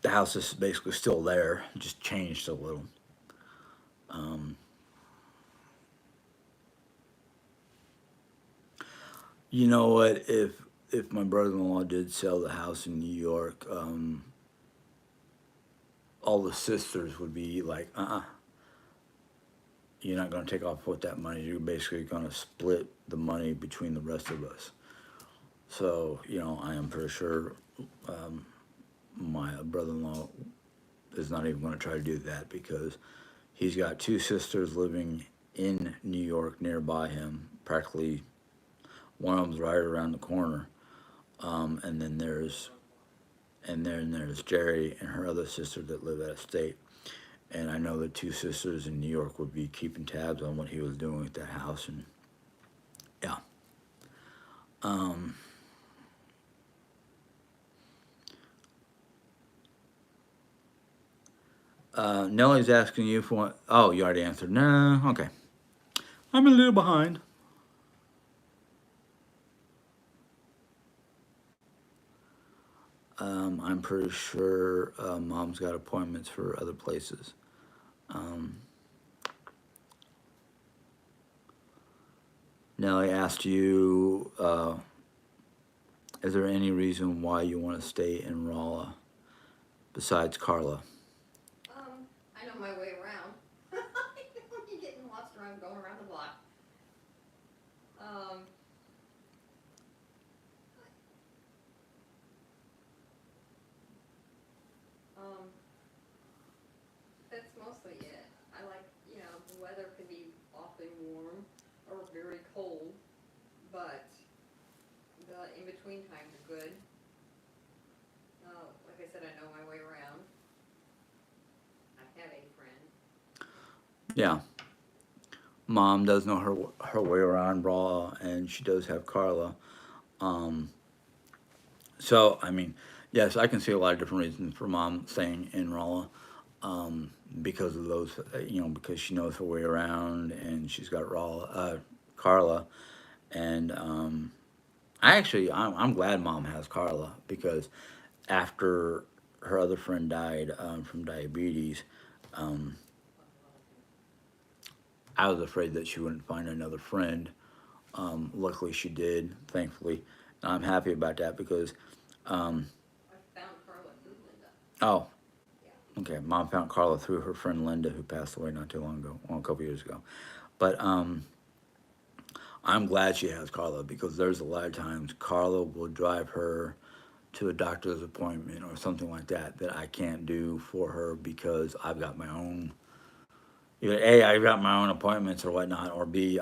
the house is basically still there, just changed a little. You know what? If my brother-in-law did sell the house in New York, all the sisters would be like, you're not going to take off with that money. You're basically going to split the money between the rest of us. So, you know, I am pretty sure my brother-in-law is not even going to try to do that because he's got two sisters living in New York nearby him. Practically, one of them's right around the corner, and then there's Jerry and her other sister that live out of state. And I know the two sisters in New York would be keeping tabs on what he was doing at that house, and yeah. Um, Nellie's asking you for what? Oh, you already answered. No, okay. I'm a little behind. I'm pretty sure Mom's got appointments for other places. Um, Nellie asked you, is there any reason why you want to stay in Rolla besides Carla? I know my way around. You're getting lost around, going around the block. Um, um, that's mostly it. I like, the weather can be awfully warm or very cold, but the in-between times are good. Like I said, I know my way around. I have a friend. Yeah, Mom does know her way around Rolla, and she does have Carla. Um, so I mean, yes, I can see a lot of different reasons for Mom staying in Rolla. Because of those, because she knows her way around, and she's got Carla, and I'm glad Mom has Carla because after her other friend died from diabetes, um, I was afraid that she wouldn't find another friend. Luckily, she did, thankfully. And I'm happy about that because, um, I found Carla through Linda. oh, Yeah. okay, Mom found Carla through her friend Linda, who passed away not too long ago, well, a couple years ago. But I'm glad she has Carla because there's a lot of times Carla will drive her to a doctor's appointment or something like that that I can't do for her because I've got my own. Either A, I've got my own appointments or whatnot, or B,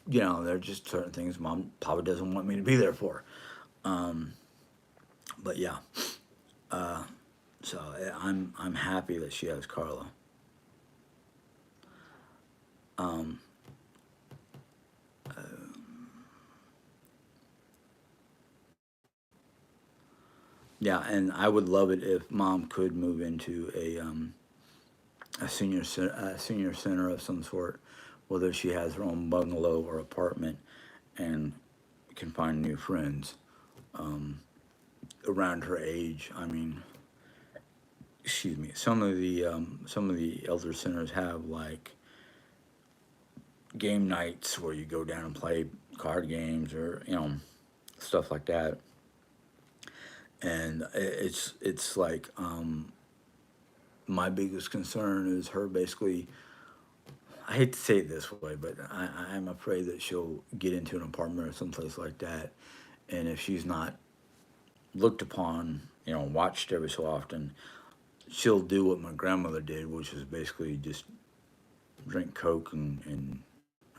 there are just certain things Mom probably doesn't want me to be there for. Um, but yeah, uh, so I'm happy that she has Carla. Um, uh, yeah, and I would love it if Mom could move into a senior center of some sort, whether she has her own bungalow or apartment, and can find new friends around her age. I mean, excuse me. Some of the elder centers have like game nights where you go down and play card games or stuff like that. And it's like my biggest concern is her basically. I hate to say it this way, but I'm afraid that she'll get into an apartment or someplace like that, and if she's not looked upon, watched every so often, she'll do what my grandmother did, which is basically just drink Coke and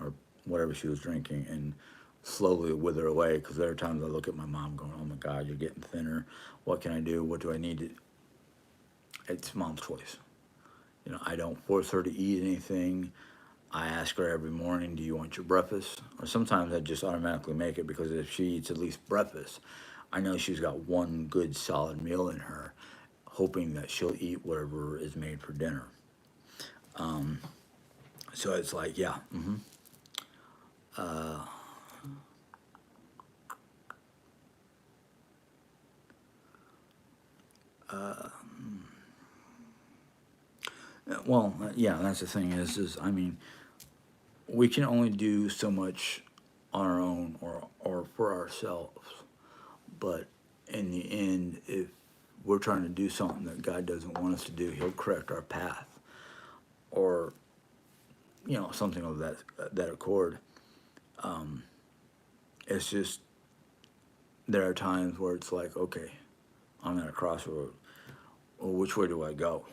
or whatever she was drinking and slowly wither away. Because there are times I look at my mom going, "Oh my God, you're getting thinner. What can I do? What do I need to?" it's mom's choice. You know, I don't force her to eat anything. I ask her every morning, do you want your breakfast? Or sometimes I just automatically make it because if she eats at least breakfast, I know she's got one good solid meal in her, hoping that she'll eat whatever is made for dinner. So it's like, yeah, well, yeah, that's the thing is I mean, we can only do so much on our own or for ourselves. But in the end, if we're trying to do something that God doesn't want us to do, He'll correct our path, or something of that accord. It's just there are times where it's like, okay, I'm at a crossroad. Well, which way do I go?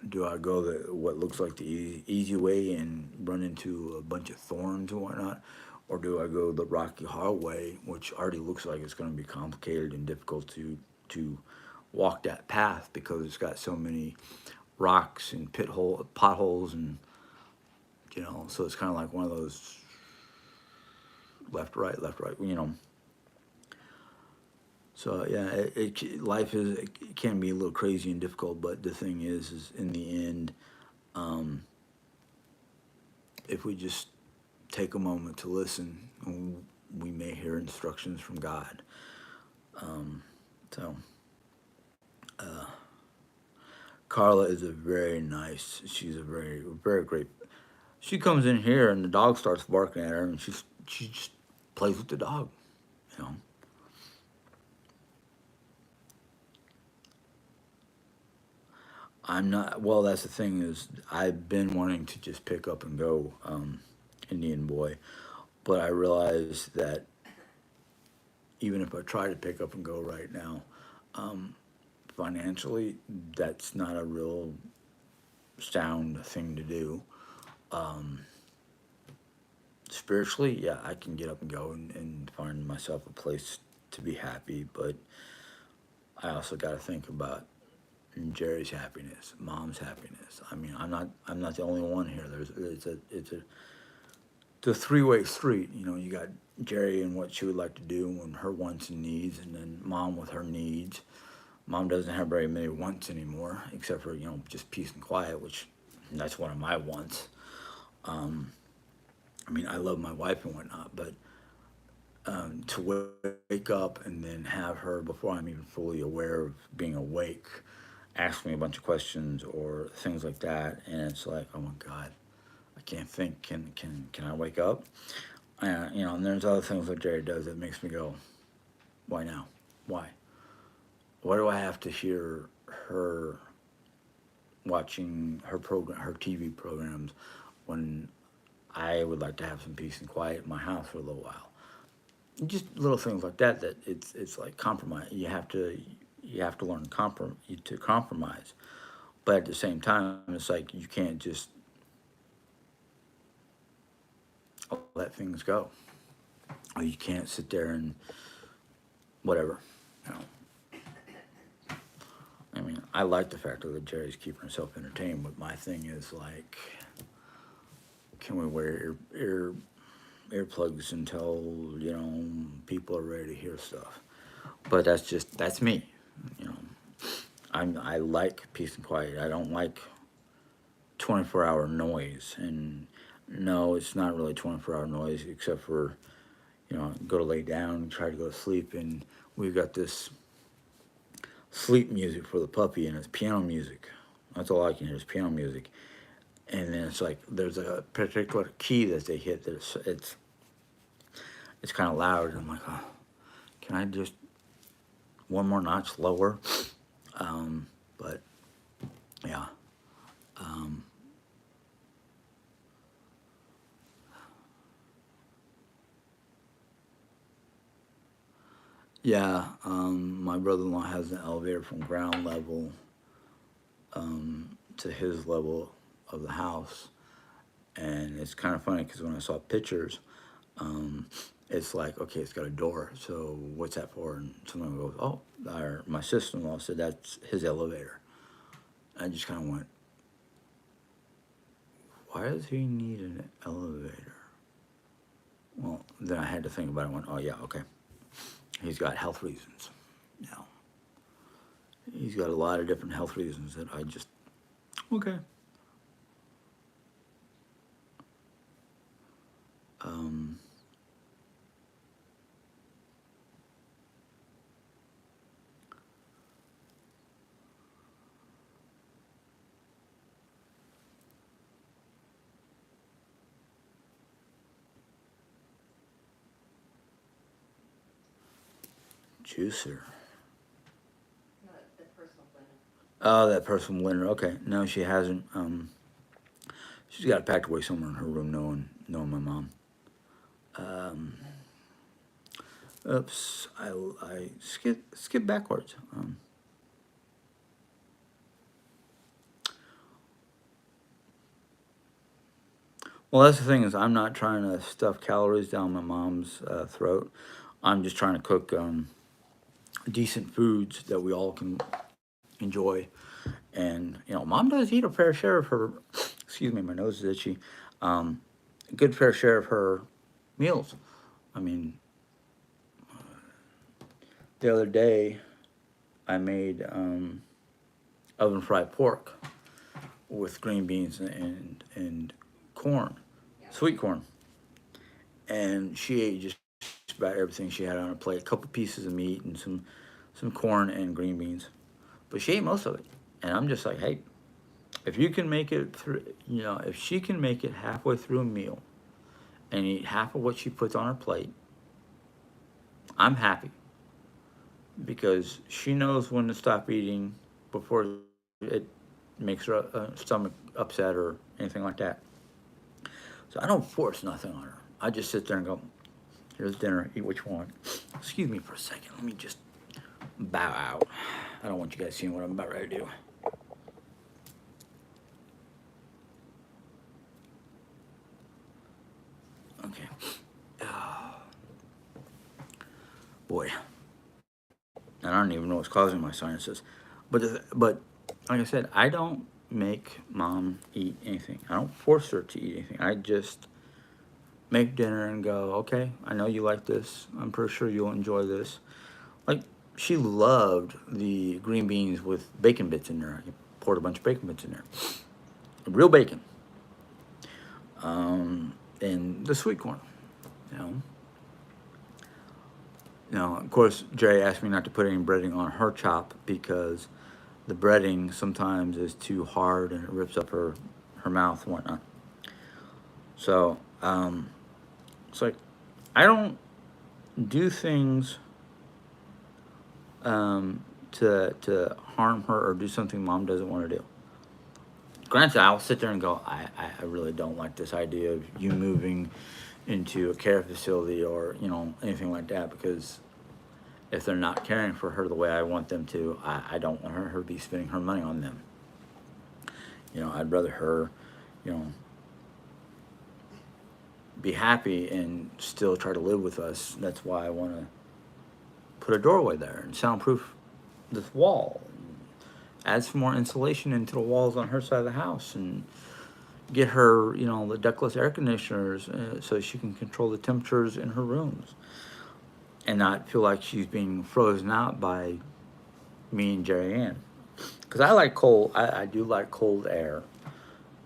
Do I go the what looks like the easy way and run into a bunch of thorns and whatnot, or do I go the rocky hard way, which already looks like it's going to be complicated and difficult to walk that path because it's got so many rocks and potholes, and so it's kind of like one of those left right. So yeah, life it can be a little crazy and difficult, but the thing is in the end, if we just take a moment to listen, we may hear instructions from God. So Carla is a very nice. She's a very great. She comes in here and the dog starts barking at her, and she just plays with the dog. You know, I'm not. Well, that's the thing is I've been wanting to just pick up and go, Indian boy, but I realized that even if I try to pick up and go right now, um, financially, that's not a real sound thing to do. Um, Spiritually, yeah, I can get up and go and find myself a place to be happy, but I also got to think about Jerry's happiness, Mom's happiness. I mean, I'm not the only one here. It's a three-way street. You got Jerry and what she would like to do and her wants and needs, and then Mom with her needs. Mom doesn't have very many wants anymore, except for just peace and quiet, which that's one of my wants. I mean, I love my wife and whatnot, but to wake up and then have her, before I'm even fully aware of being awake, ask me a bunch of questions or things like that, and it's like, oh my God, I can't think. Can I wake up? And there's other things that Jerry does that makes me go, why now? Why? Why do I have to hear her watching her TV programs, when I would like to have some peace and quiet in my house for a little while? Just little things like that. That it's like compromise. You have to learn to compromise, but at the same time, it's like you can't just let things go. Or you can't sit there and whatever. You know. I mean, I like the fact that Jerry's keeping himself entertained, but my thing is like, can we wear earplugs until people are ready to hear stuff? But that's me. You know, I like peace and quiet. I don't like 24-hour noise. And no, it's not really 24-hour noise, except for go to lay down, try to go to sleep, and we've got this sleep music for the puppy, and it's piano music. That's all I can hear is piano music. And then it's like there's a particular key that they hit that it's kind of loud. And I'm like, oh, can I just one more notch lower? But yeah, um, yeah. My brother-in-law has an elevator from ground level to his level of the house, and it's kind of funny because when I saw pictures, um, it's like, okay, it's got a door, so what's that for? And someone goes, oh, my sister-in-law said that's his elevator. I just kind of went, why does he need an elevator? Well, then I had to think about it. I went, oh yeah, okay. He's got health reasons. Now, he's got a lot of different health reasons that I just, okay. Um, Juicer. The personal blender. Oh, that person Linda. Okay, no, she hasn't. She's got it packed away somewhere in her room, knowing my mom. Um, oops, I skip backwards. Well, that's the thing is, I'm not trying to stuff calories down my mom's throat. I'm just trying to cook decent foods that we all can enjoy. And mom does eat a fair share of her. Excuse me, my nose is itchy. A good fair share of her meals. I mean, the other day I made oven fried pork with green beans and corn, Yeah. sweet corn, and she ate just about everything she had on her plate. A couple pieces of meat and some corn and green beans, but she ate most of it. And I'm just like, hey, if you can make it through, if she can make it halfway through a meal and eat half of what she puts on her plate, I'm happy because she knows when to stop eating before it makes her stomach upset or anything like that. So I don't force nothing on her. I just sit there and go, here's dinner, eat what you want. Excuse me for a second. Let me just bow out. I don't want you guys seeing what I'm about ready to do. Okay. Oh, boy. And I don't even know what's causing my sinuses. But like I said, I don't make mom eat anything. I don't force her to eat anything. I just make dinner and go, okay, I know you like this. I'm pretty sure you'll enjoy this. Like, she loved the green beans with bacon bits in there. I poured a bunch of bacon bits in there. Real bacon. And the sweet corn, you know. Now, of course, Jerry asked me not to put any breading on her chop because the breading sometimes is too hard and it rips up her mouth and whatnot. So, it's like, I don't do things to harm her or do something mom doesn't want to do. Granted, I'll sit there and go, I really don't like this idea of you moving into a care facility or, anything like that because if they're not caring for her the way I want them to, I don't want her to be spending her money on them. I'd rather her, you know, be happy and still try to live with us. That's why I want to put a doorway there and soundproof this wall. Add some more insulation into the walls on her side of the house and get her, the ductless air conditioners so she can control the temperatures in her rooms and not feel like she's being frozen out by me and Jerry Ann. Because I like cold, I do like cold air.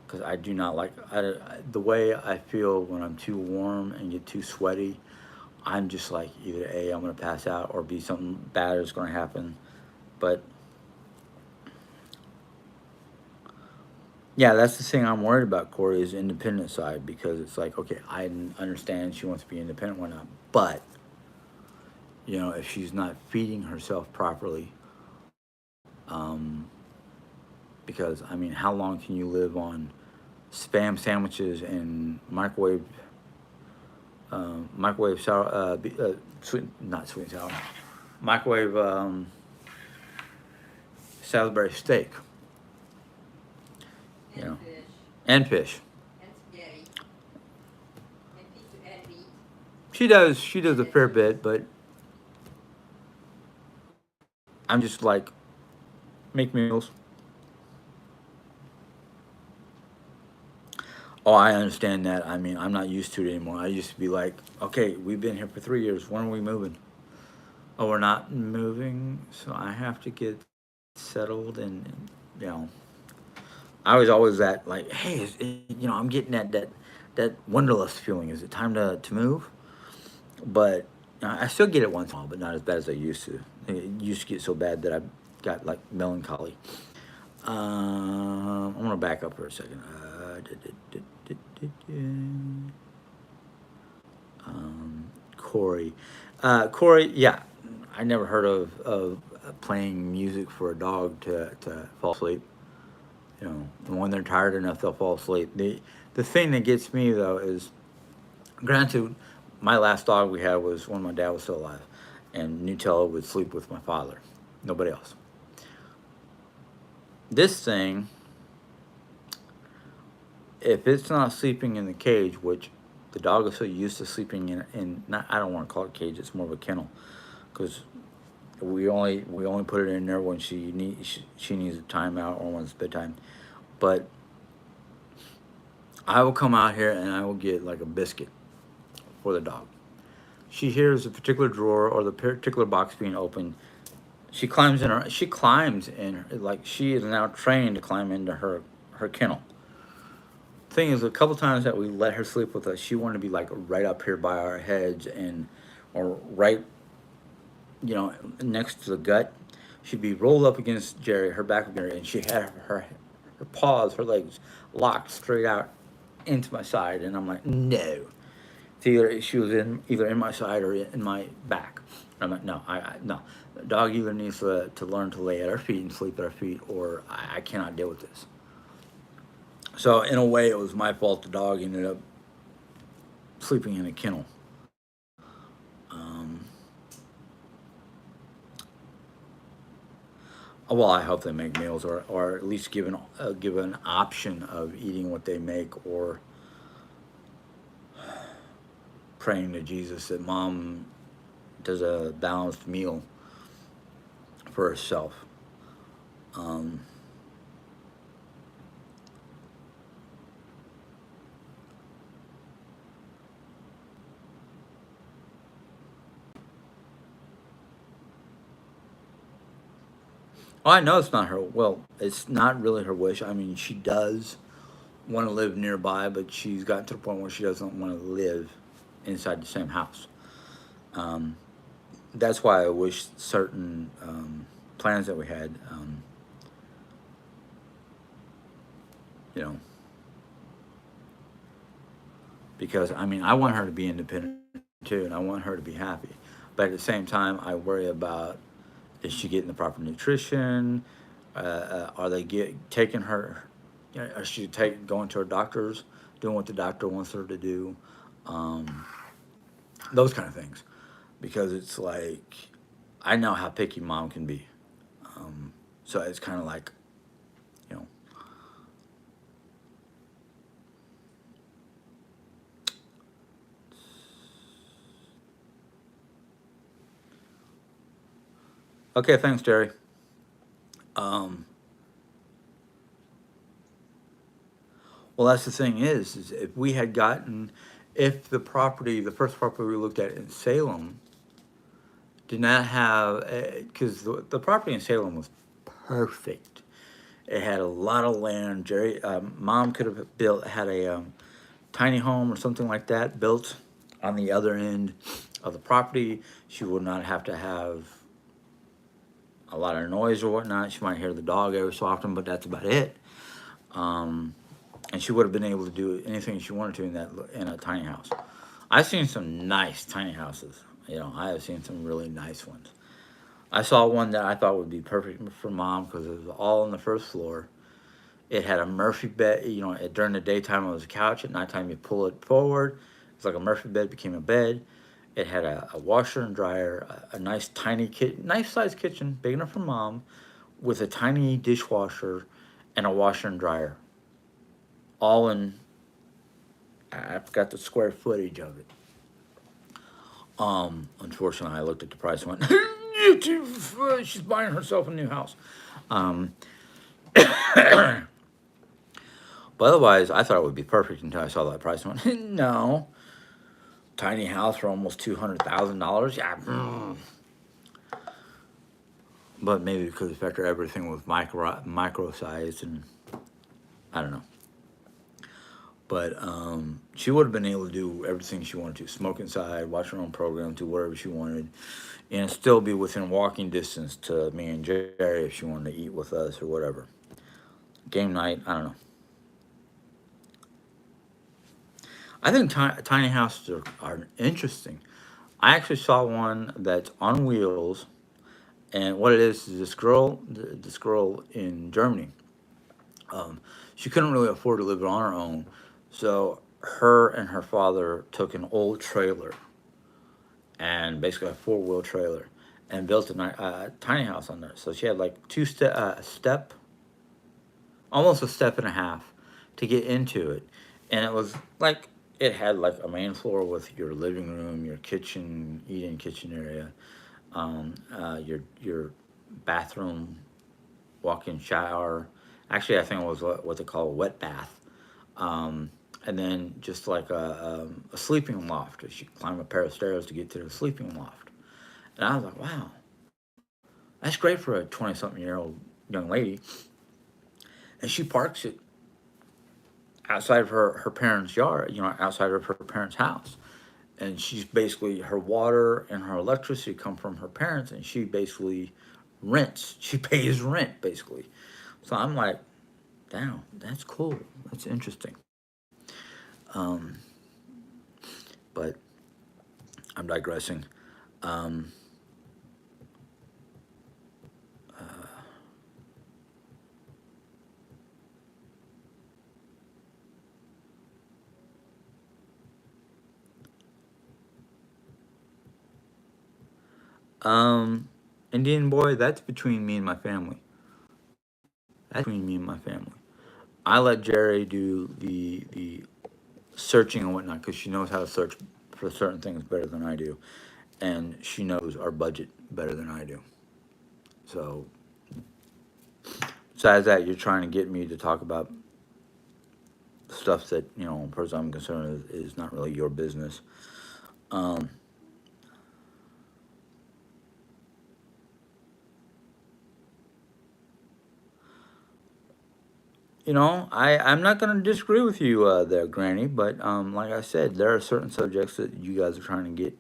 Because I do not like, the way I feel when I'm too warm and get too sweaty, I'm just like either A, I'm going to pass out, or B, something bad is going to happen. But yeah, that's the thing I'm worried about, Corey, is the independent side, because it's like, okay, I understand she wants to be independent, whatnot, but if she's not feeding herself properly, because I mean, how long can you live on spam sandwiches and microwave sour, sweet, not sweet and sour, microwave Salisbury steak, you And know, fish, and fish. and spaghetti, and pizza and meat. She does a fair bit, but I'm just like, make meals, Oh, I understand that. I mean, I'm not used to it anymore. I used to be like, okay, we've been here for 3 years. When are we moving? Oh, we're not moving, so I have to get settled, and you know, I was always that like, hey, I'm getting that wanderlust feeling. Is it time to move? But I still get it once in a while, but not as bad as I used to. It used to get so bad that I got like melancholy. I'm gonna back up for a second. Corey, Corey, yeah, I never heard of playing music for a dog to fall asleep. When they're tired enough, they'll fall asleep. The thing that gets me though is, granted, my last dog we had was when my dad was still alive, and Nutella would sleep with my father, nobody else. This thing, if it's not sleeping in the cage, which the dog is so used to sleeping in not, I don't want to call it a cage, it's more of a kennel, because we only put it in there when she needs a timeout or when it's bedtime. But I will come out here and I will get like a biscuit for the dog. She hears a particular drawer or the particular box being opened. She climbs in like she is now trained to climb into her kennel. Thing is, a couple times that we let her sleep with us, she wanted to be like right up here by our heads, and or right, next to the gut. She'd be rolled up against Jerry, her back against Jerry, and she had her paws, her legs locked straight out into my side, and I'm like, no. It's either she was either in my side or in my back. I'm like, no, no. The dog either needs to learn to lay at our feet and sleep at our feet, or I cannot deal with this. So in a way, it was my fault. The dog ended up sleeping in a kennel. Um, well, I hope they make meals, or at least give an option of eating what they make, or praying to Jesus that mom does a balanced meal for herself. Um, well, I know it's not her. Well, it's not really her wish. I mean, she does want to live nearby, but she's gotten to the point where she doesn't want to live inside the same house. Um, that's why I wish certain plans that we had, you know, because I mean, I want her to be independent too, and I want her to be happy. But at the same time, I worry about, is she getting the proper nutrition? Are they taking her? Is she going to her doctors, doing what the doctor wants her to do? Um, those kind of things, because it's like I know how picky mom can be. So it's kind of like, you know, okay, thanks, Jerry. Um, well, that's the thing is if we had gotten, if the first property we looked at in Salem did not have, because the property in Salem was perfect. It had a lot of land. Jerry, mom could have had a tiny home or something like that built on the other end of the property. She would not have to have a lot of noise or whatnot. She might hear the dog every so often, but that's about it. Um, and she would have been able to do anything she wanted to in a tiny house. I've seen some nice tiny houses. I have seen some really nice ones. I saw one that I thought would be perfect for mom because it was all on the first floor. It had a Murphy bed. During the daytime it was a couch. At nighttime you pull it forward. It's like a Murphy bed became a bed. It had a washer and dryer, a nice tiny nice sized kitchen, big enough for mom, with a tiny dishwasher and a washer and dryer. All in, I forgot the square footage of it. Unfortunately, I looked at the price and went, she's buying herself a new house. Um, But otherwise, I thought it would be perfect until I saw that price and went, no. Tiny house for almost $200,000. Yeah. But maybe because after everything was micro sized, and I don't know. But she would have been able to do everything she wanted to: smoke inside, watch her own program, do whatever she wanted, and still be within walking distance to me and Jerry if she wanted to eat with us or whatever. Game night, I don't know. I think tiny houses are interesting. I actually saw one that's on wheels, and what it is this girl in Germany, um, she couldn't really afford to live on her own, so her and her father took an old trailer and basically a four-wheel trailer and built a tiny house on there. So she had like step, almost a step and a half to get into it, and it was like it had like a main floor with your living room, your kitchen, eating kitchen area, your bathroom, walk-in shower. Actually, I think it was what they call a wet bath. Um, and then just like a sleeping loft. She climbed a pair of stairs to get to the sleeping loft. And I was like, wow, that's great for a 20-something-year-old young lady. And she parks it outside of her parents' yard, outside of her parents' house. And she's basically, her water and her electricity come from her parents, and she basically rents. She pays rent, basically. So I'm like, damn, that's cool. That's interesting. Um, but I'm digressing. Um, um, Indian boy, that's between me and my family. That's between me and my family. I let Jerry do the searching and whatnot because she knows how to search for certain things better than I do, and she knows our budget better than I do. So besides that, you're trying to get me to talk about stuff that as far as I'm concerned, is not really your business. Um, I'm not going to disagree with you there, Granny. But like I said, there are certain subjects that you guys are trying to get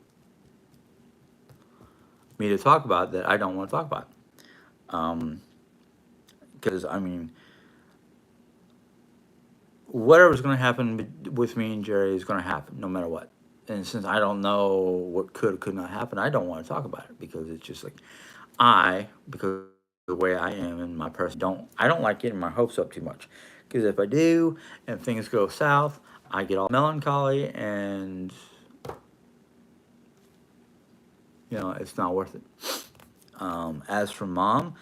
me to talk about that I don't want to talk about. Um, because I mean, whatever's going to happen with me and Jerry is going to happen, no matter what. And since I don't know what could or could not happen, I don't want to talk about it because it's just like because of the way I am and my person I don't like getting my hopes up too much. Because if I do and things go south, I get all melancholy and it's not worth it. As for mom,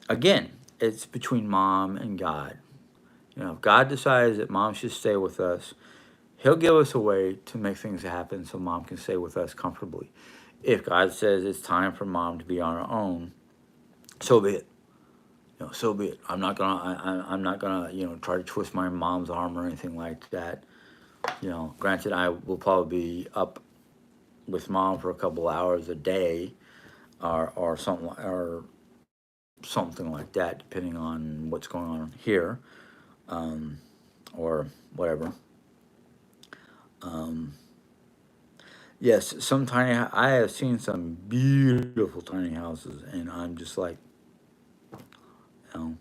again, it's between mom and God. If God decides that mom should stay with us, He'll give us a way to make things happen so mom can stay with us comfortably. If God says it's time for mom to be on her own, so be it. So be it. I'm not gonna try to twist my mom's arm or anything like that. Granted, I will probably be up with mom for a couple hours a day, or something like that, depending on what's going on here, um, or whatever. Um, yes, I have seen some beautiful tiny houses, and I'm just like, you know,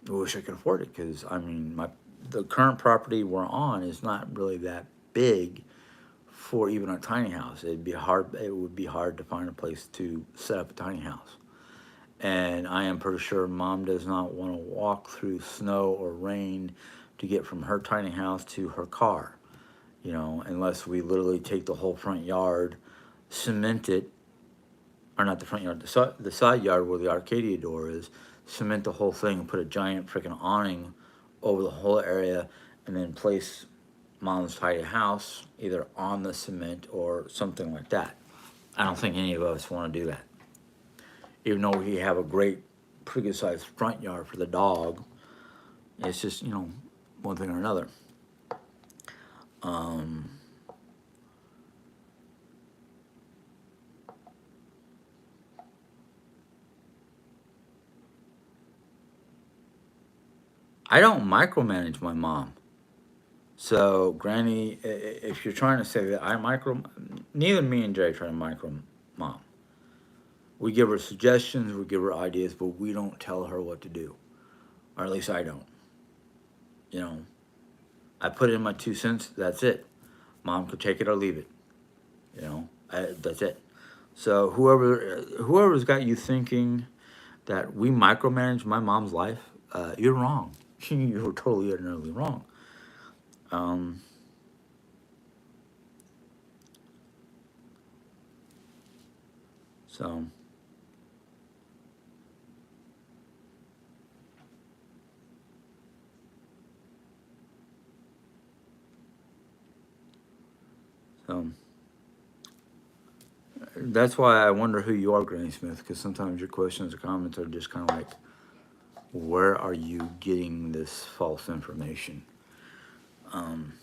I wish I could afford it because I mean, the current property we're on is not really that big for even a tiny house. It would be hard to find a place to set up a tiny house. And I am pretty sure mom does not want to walk through snow or rain to get from her tiny house to her car, unless we literally take the whole front yard, cement it, or not the front yard, the side yard where the Arcadia door is, cement the whole thing and put a giant freaking awning over the whole area, and then place mom's tiny house either on the cement or something like that. I don't think any of us want to do that. Even though we have a great, pretty good sized front yard for the dog, it's just, one thing or another. Um, I don't micromanage my mom. So, Granny, if you're trying to say that I micro, neither me and Jay try to micro mom. We give her suggestions, we give her ideas, but we don't tell her what to do. Or at least I don't. You know, I put in my 2 cents, that's it. Mom could take it or leave it. That's it. So whoever's got you thinking that we micromanage my mom's life, you're wrong. You're totally and utterly wrong. Um, so so that's why I wonder who you are, Granny Smith, because sometimes your questions or comments are just kind of like, where are you getting this false information? Um,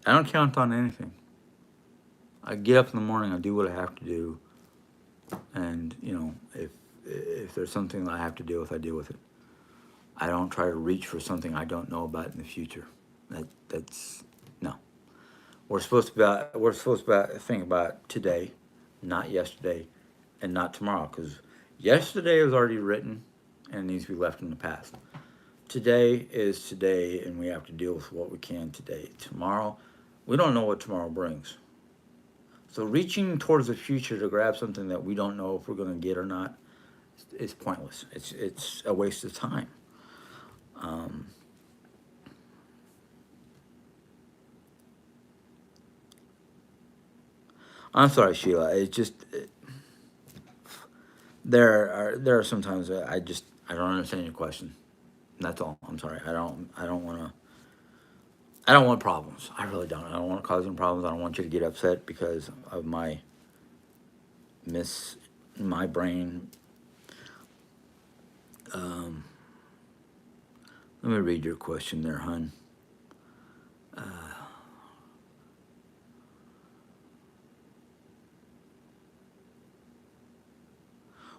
I don't count on anything. I get up in the morning, I do what I have to do, and if there's something that I have to deal with, I deal with it. I don't try to reach for something I don't know about in the future. That's no. We're supposed to think about today, not yesterday, and not tomorrow, because yesterday is already written and needs to be left in the past. Today is today, and we have to deal with what we can today. Tomorrow, we don't know what tomorrow brings. So reaching towards the future to grab something that we don't know if we're going to get or not is pointless. It's a waste of time. Um, I'm sorry, Sheila. There are sometimes that I don't understand your question. That's all. I'm sorry. I don't want problems. I really don't. I don't want to cause any problems. I don't want you to get upset because of miss my brain. Um, Let me read your question there, hun. Uh,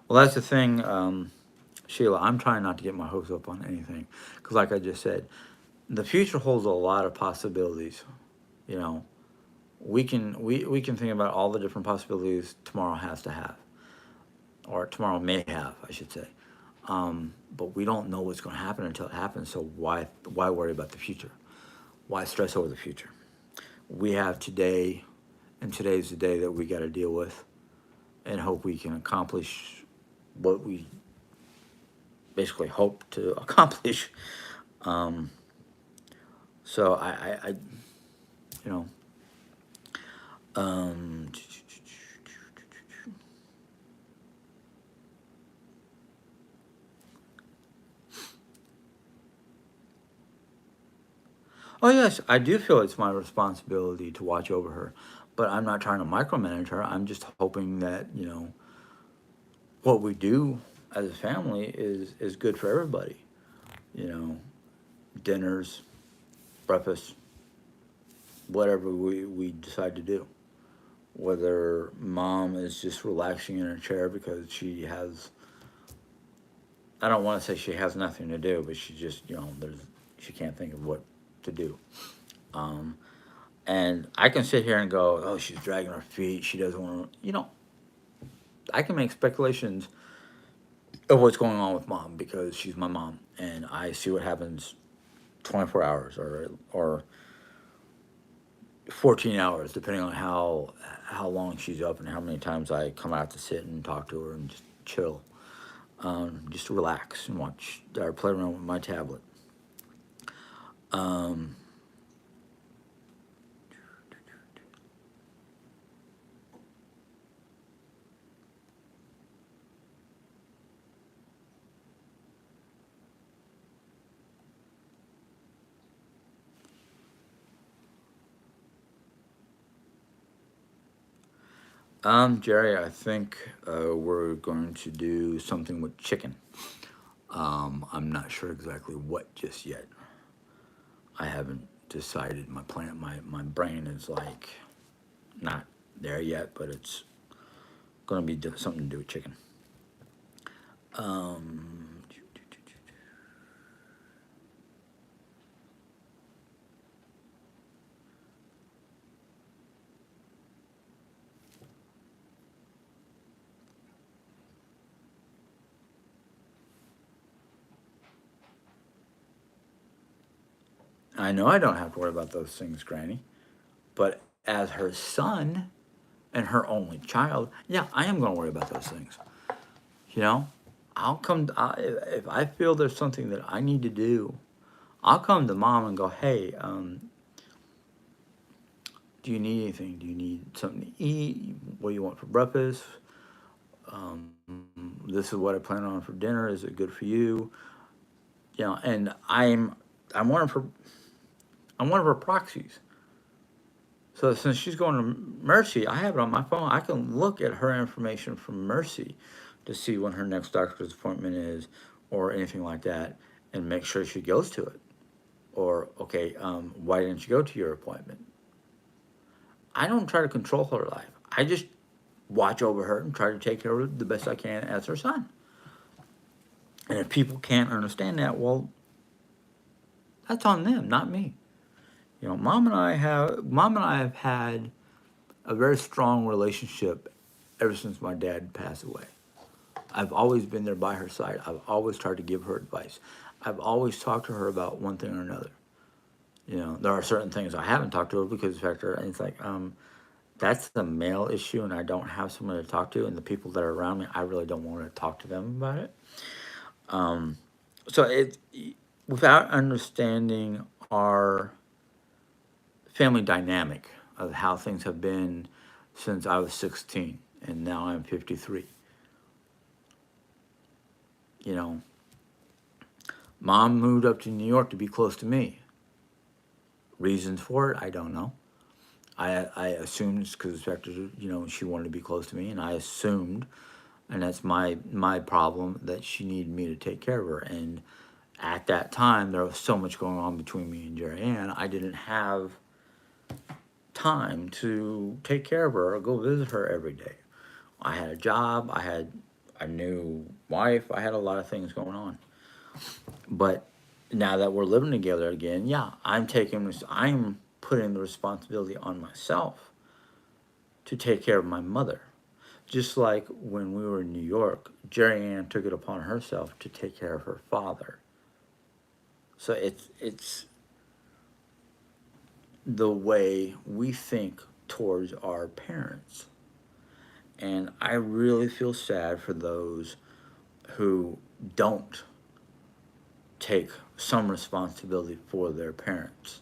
well, that's the thing, Sheila. I'm trying not to get my hopes up on anything because, like I just said, the future holds a lot of possibilities. You know, we can think about all the different possibilities tomorrow has to have, or tomorrow may have, I should say. But we don't know what's going to happen until it happens. So why worry about the future? Why stress over the future? We have today, and today's the day that we got to deal with, and hope we can accomplish what we basically hope to accomplish. Um, so you know, um, oh yes, I do feel it's my responsibility to watch over her, but I'm not trying to micromanage her. I'm just hoping that what we do as a family is good for everybody. You know, dinners, breakfast, whatever we decide to do. Whether mom is just relaxing in her chair because she has, I don't want to say she has nothing to do, but she just, she can't think of what to do. Um, and I can sit here and go, oh, she's dragging her feet. She doesn't want to, I can make speculations of what's going on with mom because she's my mom and I see what happens 24 hours or 14 hours, depending on how long she's up and how many times I come out to sit and talk to her and just chill, just to relax and watch or play around with my tablet. Um, Jerry, I think we're going to do something with chicken. I'm not sure exactly what just yet. I haven't decided. My brain is like not there yet, but it's going to be something to do with chicken. Um, I know I don't have to worry about those things, Granny. But as her son and her only child, yeah, I am going to worry about those things. You know, if I feel there's something that I need to do, I'll come to mom and go, hey, do you need anything? Do you need something to eat? What do you want for breakfast? This is what I plan on for dinner. Is it good for you? You know, and I'm one of her I'm one of her proxies. So since she's going to Mercy, I have it on my phone. I can look at her information from Mercy to see when her next doctor's appointment is or anything like that and make sure she goes to it. Or, okay, why didn't you go to your appointment? I don't try to control her life. I just watch over her and try to take care of her the best I can as her son. And if people can't understand that, well, that's on them, not me. You know, mom and I have had a very strong relationship ever since my dad passed away. I've always been there by her side. I've always tried to give her advice. I've always talked to her about one thing or another. You know, there are certain things I haven't talked to her because of the fact that it's like, that's the male issue, and I don't have someone to talk to, and the people that are around me, I really don't want to talk to them about it. Um, so without understanding our family dynamic of how things have been since I was 16, and now I'm 53. You know, mom moved up to New York to be close to me. Reasons for it, I don't know. I assumed it's because she wanted to be close to me, and I assumed, and that's my problem, that she needed me to take care of her. And at that time, there was so much going on between me and Jerry Ann, I didn't have time to take care of her or go visit her every day. I had a job, I had a new wife, I had a lot of things going on. But now that we're living together again, yeah, I'm putting the responsibility on myself to take care of my mother. Just like when we were in New York, Jerry Ann took it upon herself to take care of her father. So it's the way we think towards our parents. And I really feel sad for those who don't take some responsibility for their parents.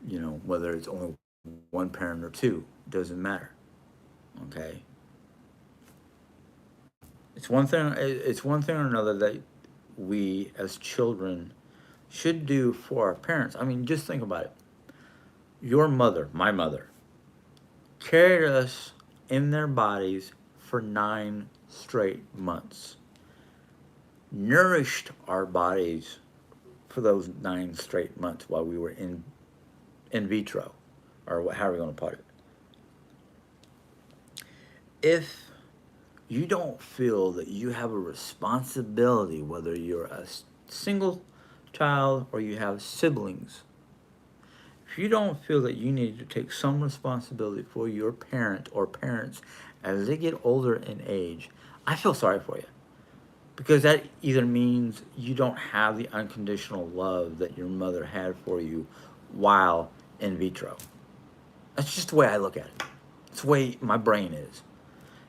You know, whether it's only one parent or two, doesn't matter. Okay? It's one thing or another that we as children should do for our parents. I mean, just think about it. Your mother, my mother, carried us in their bodies for 9 straight months, nourished our bodies for those 9 straight months while we were in vitro, or how are we going to put it? If you don't feel that you have a responsibility, whether you're a single child or you have siblings, if you don't feel that you need to take some responsibility for your parent or parents as they get older in age, I feel sorry for you. Because that either means you don't have the unconditional love that your mother had for you while in vitro. That's just the way I look at it. It's the way my brain is.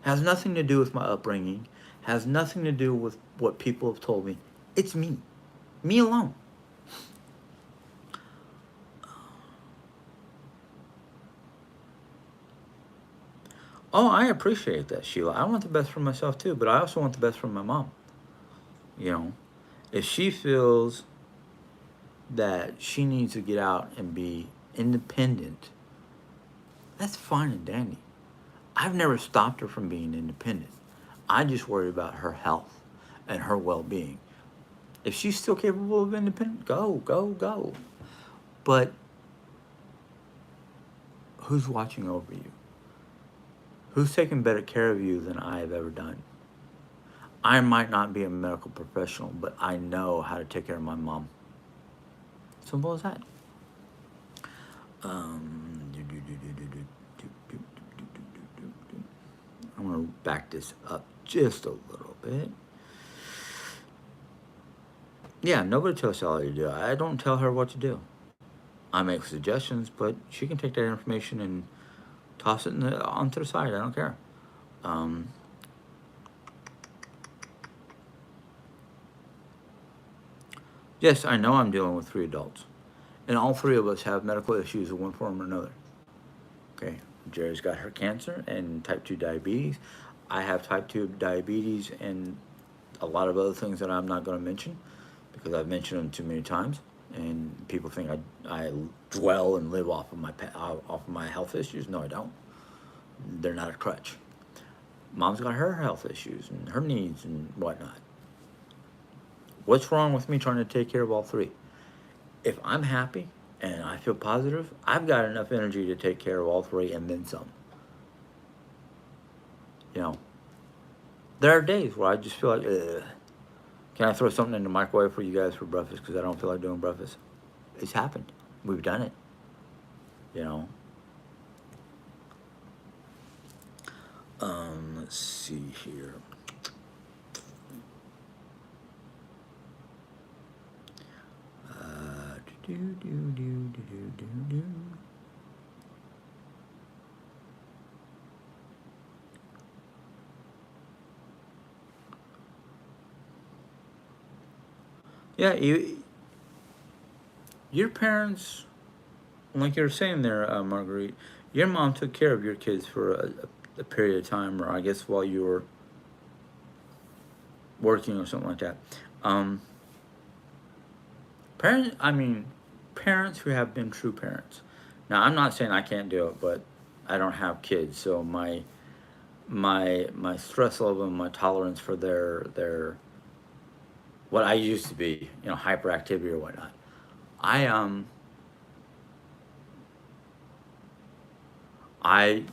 Has nothing to do with my upbringing, has nothing to do with what people have told me. It's me. Me alone. Oh, I appreciate that, Sheila. I want the best for myself too, but I also want the best for my mom. You know, if she feels that she needs to get out and be independent, that's fine and dandy. I've never stopped her from being independent. I just worry about her health and her well-being. If she's still capable of independent, go, go, go. But who's watching over you? Who's taking better care of you than I have ever done? I might not be a medical professional, but I know how to take care of my mom. Simple as that. I'm going to back this up just a little bit. Yeah, nobody tells Sally to do it. I don't tell her what to do. I make suggestions, but she can take that information and toss it onto the side. I don't care. Um, yes, I know I'm dealing with 3 adults, and all 3 of us have medical issues of one form or another. Okay, Jerry's got her cancer and type 2 diabetes. I have type 2 diabetes and a lot of other things that I'm not going to mention because I've mentioned them too many times, and people think I dwell and live off of my health issues. No, I don't. They're not a crutch. Mom's got her health issues and her needs and whatnot. What's wrong with me trying to take care of all 3? If I'm happy and I feel positive, I've got enough energy to take care of all 3 and then some. You know, there are days where I just feel like, ugh. Can I throw something in the microwave for you guys for breakfast because I don't feel like doing breakfast? It's happened. We've done it. You know. Let's see here. Do, do, do, do, do, do, do. Yeah, your parents, like you were saying there, Marguerite, your mom took care of your kids for a period of time, or I guess while you were working or something like that. Um, parents who have been true parents. Now, I'm not saying I can't do it, but I don't have kids, so my stress level and my tolerance for their what I used to be, hyperactivity or whatnot. I I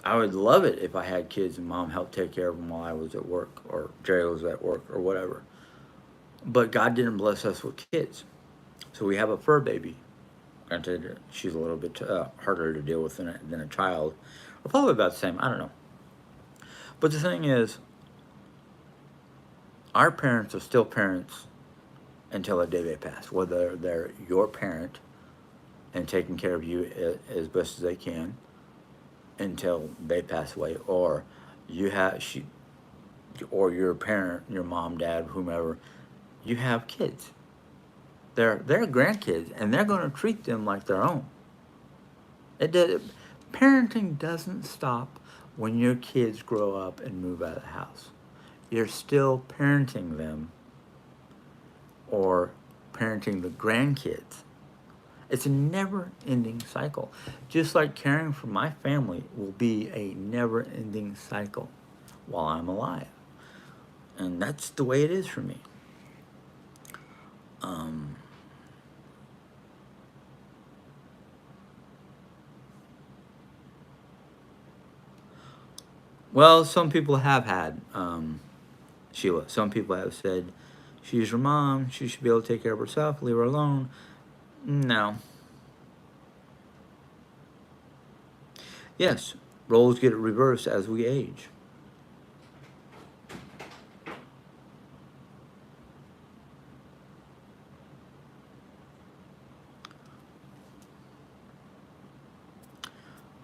I would love it if I had kids and mom helped take care of them while I was at work or Jerry was at work or whatever. But God didn't bless us with kids, so we have a fur baby. Granted, she's a little bit harder to deal with than a child, or probably about the same. I don't know. But the thing is, our parents are still parents until the day they pass. Whether they're your parent and taking care of you as best as they can until they pass away, or or your parent, your mom, dad, whomever, you have kids. They're grandkids, and they're going to treat them like their own. It does, parenting doesn't stop when your kids grow up and move out of the house. You're still parenting them or parenting the grandkids. It's a never ending cycle. Just like caring for my family will be a never ending cycle while I'm alive. And that's the way it is for me. Um, well, some people have had, Sheila, some people have said, she's your mom, she should be able to take care of herself, leave her alone. No. Yes, roles get reversed as we age.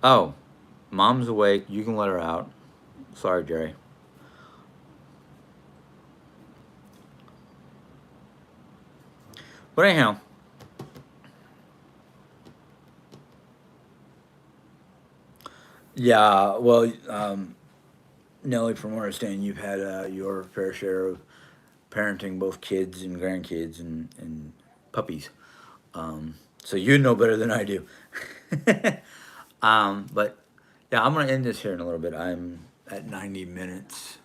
Oh, mom's awake. You can let her out. Sorry, Jerry. But anyhow, yeah. Well, Nelly, from what I understand, you've had your fair share of parenting both kids and grandkids and puppies. So you know better than I do. But Yeah, I'm gonna end this here in a little bit. I'm at 90 minutes,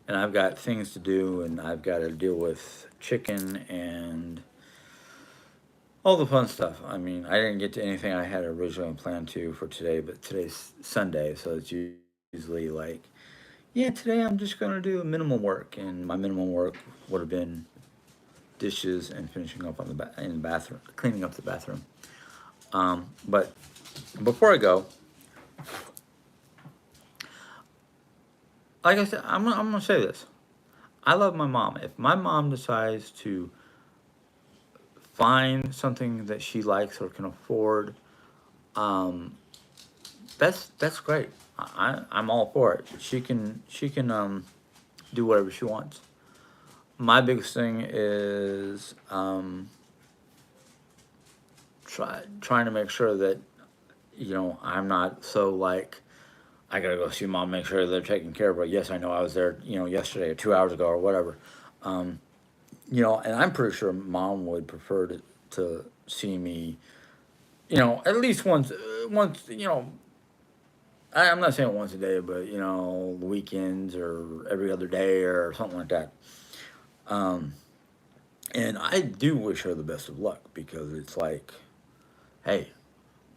and I've got things to do, and I've got to deal with chicken and all the fun stuff. I mean, I didn't get to anything I had originally planned to for today, but today's Sunday, so it's usually like, yeah, today I'm just gonna do minimal work, and my minimum work would have been dishes and finishing up on in the bathroom, cleaning up the bathroom. But before I go, like I said, I'm gonna say this. I love my mom. If my mom decides to find something that she likes or can afford, um, that's great. I'm all for it. She can do whatever she wants. My biggest thing is trying to make sure that I'm not so like I gotta go see mom, make sure they're taking care of her. Yes, I know I was there, yesterday or 2 hours ago or whatever. Um, and I'm pretty sure mom would prefer to see me, at least once, I'm not saying once a day, but the weekends or every other day or something like that. Um, and I do wish her the best of luck because it's like, hey,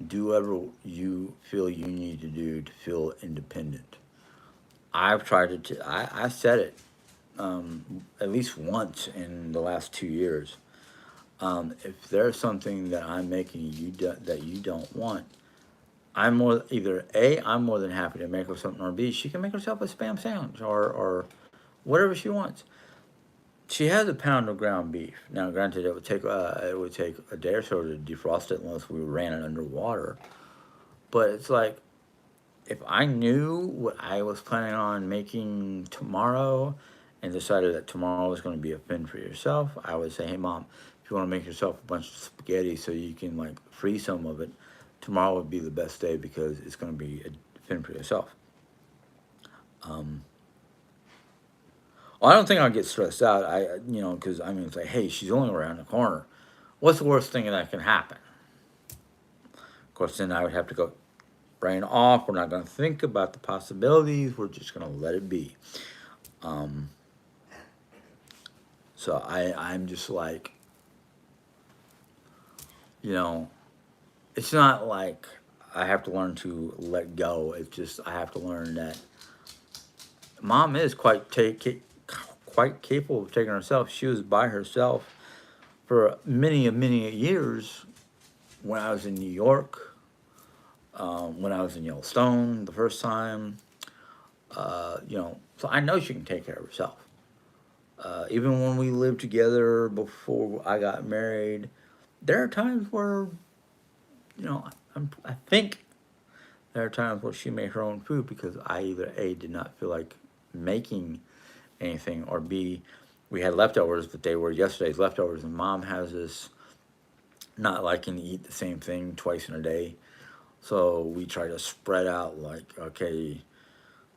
do whatever you feel you need to do to feel independent. I've tried to. I said it at least once in the last 2 years. If there's something that I'm making that you don't want, I'm more than happy to make her something, or B, she can make herself a spam sandwich or whatever she wants. She has a pound of ground beef. Now, granted, it would take a day or so to defrost it unless we ran it under water. But it's like if I knew what I was planning on making tomorrow and decided that tomorrow was going to be a fin for yourself, I would say, hey, mom, if you want to make yourself a bunch of spaghetti so you can like freeze some of it, tomorrow would be the best day because it's going to be a fin for yourself. Um, well, I don't think I'll get stressed out. Because I mean, it's like, hey, she's only around the corner. What's the worst thing that can happen? Of course, then I would have to go brain off. We're not going to think about the possibilities. We're just going to let it be. Um, so I'm just like, you know, it's not like I have to learn to let go. It's just I have to learn that mom is quite capable of taking herself. She was by herself for many years when I was in New York, when I was in Yellowstone the first time. So I know she can take care of herself. Even when we lived together before I got married, there are times where, I think there are times where she made her own food because I either A, did not feel like making anything, or B, we had leftovers, but they were yesterday's leftovers. And mom has this not liking to eat the same thing twice in a day. So we try to spread out like, okay,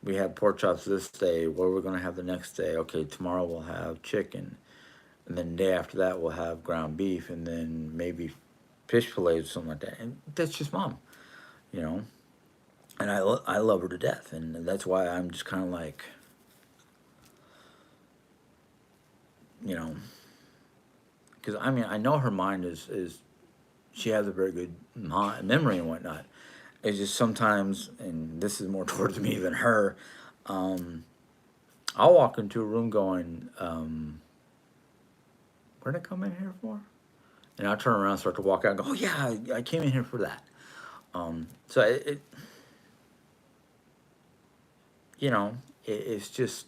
we had pork chops this day. What are we going to have the next day? Okay, tomorrow we'll have chicken. And then the day after that, we'll have ground beef. And then maybe fish fillets or something like that. And that's just mom, you know. And I love her to death. And that's why I'm just kind of like, you know, because I mean, I know her mind is she has a very good memory and whatnot. It's just sometimes, and this is more towards me than her, um, I'll walk into a room going, what did I come in here for? And I'll turn around and start to walk out and go, oh, yeah, I came in here for that. So you know, it's just,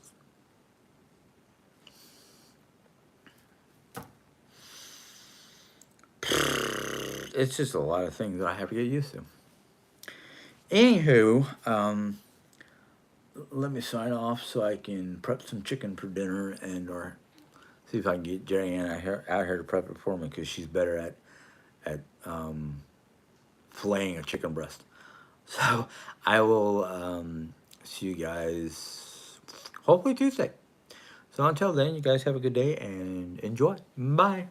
it's just a lot of things that I have to get used to. Anywho, let me sign off so I can prep some chicken for dinner and or see if I can get Jerry Ann out here to prep it for me because she's better at filleting a chicken breast. So I will see you guys hopefully Tuesday. So until then, you guys have a good day and enjoy. Bye.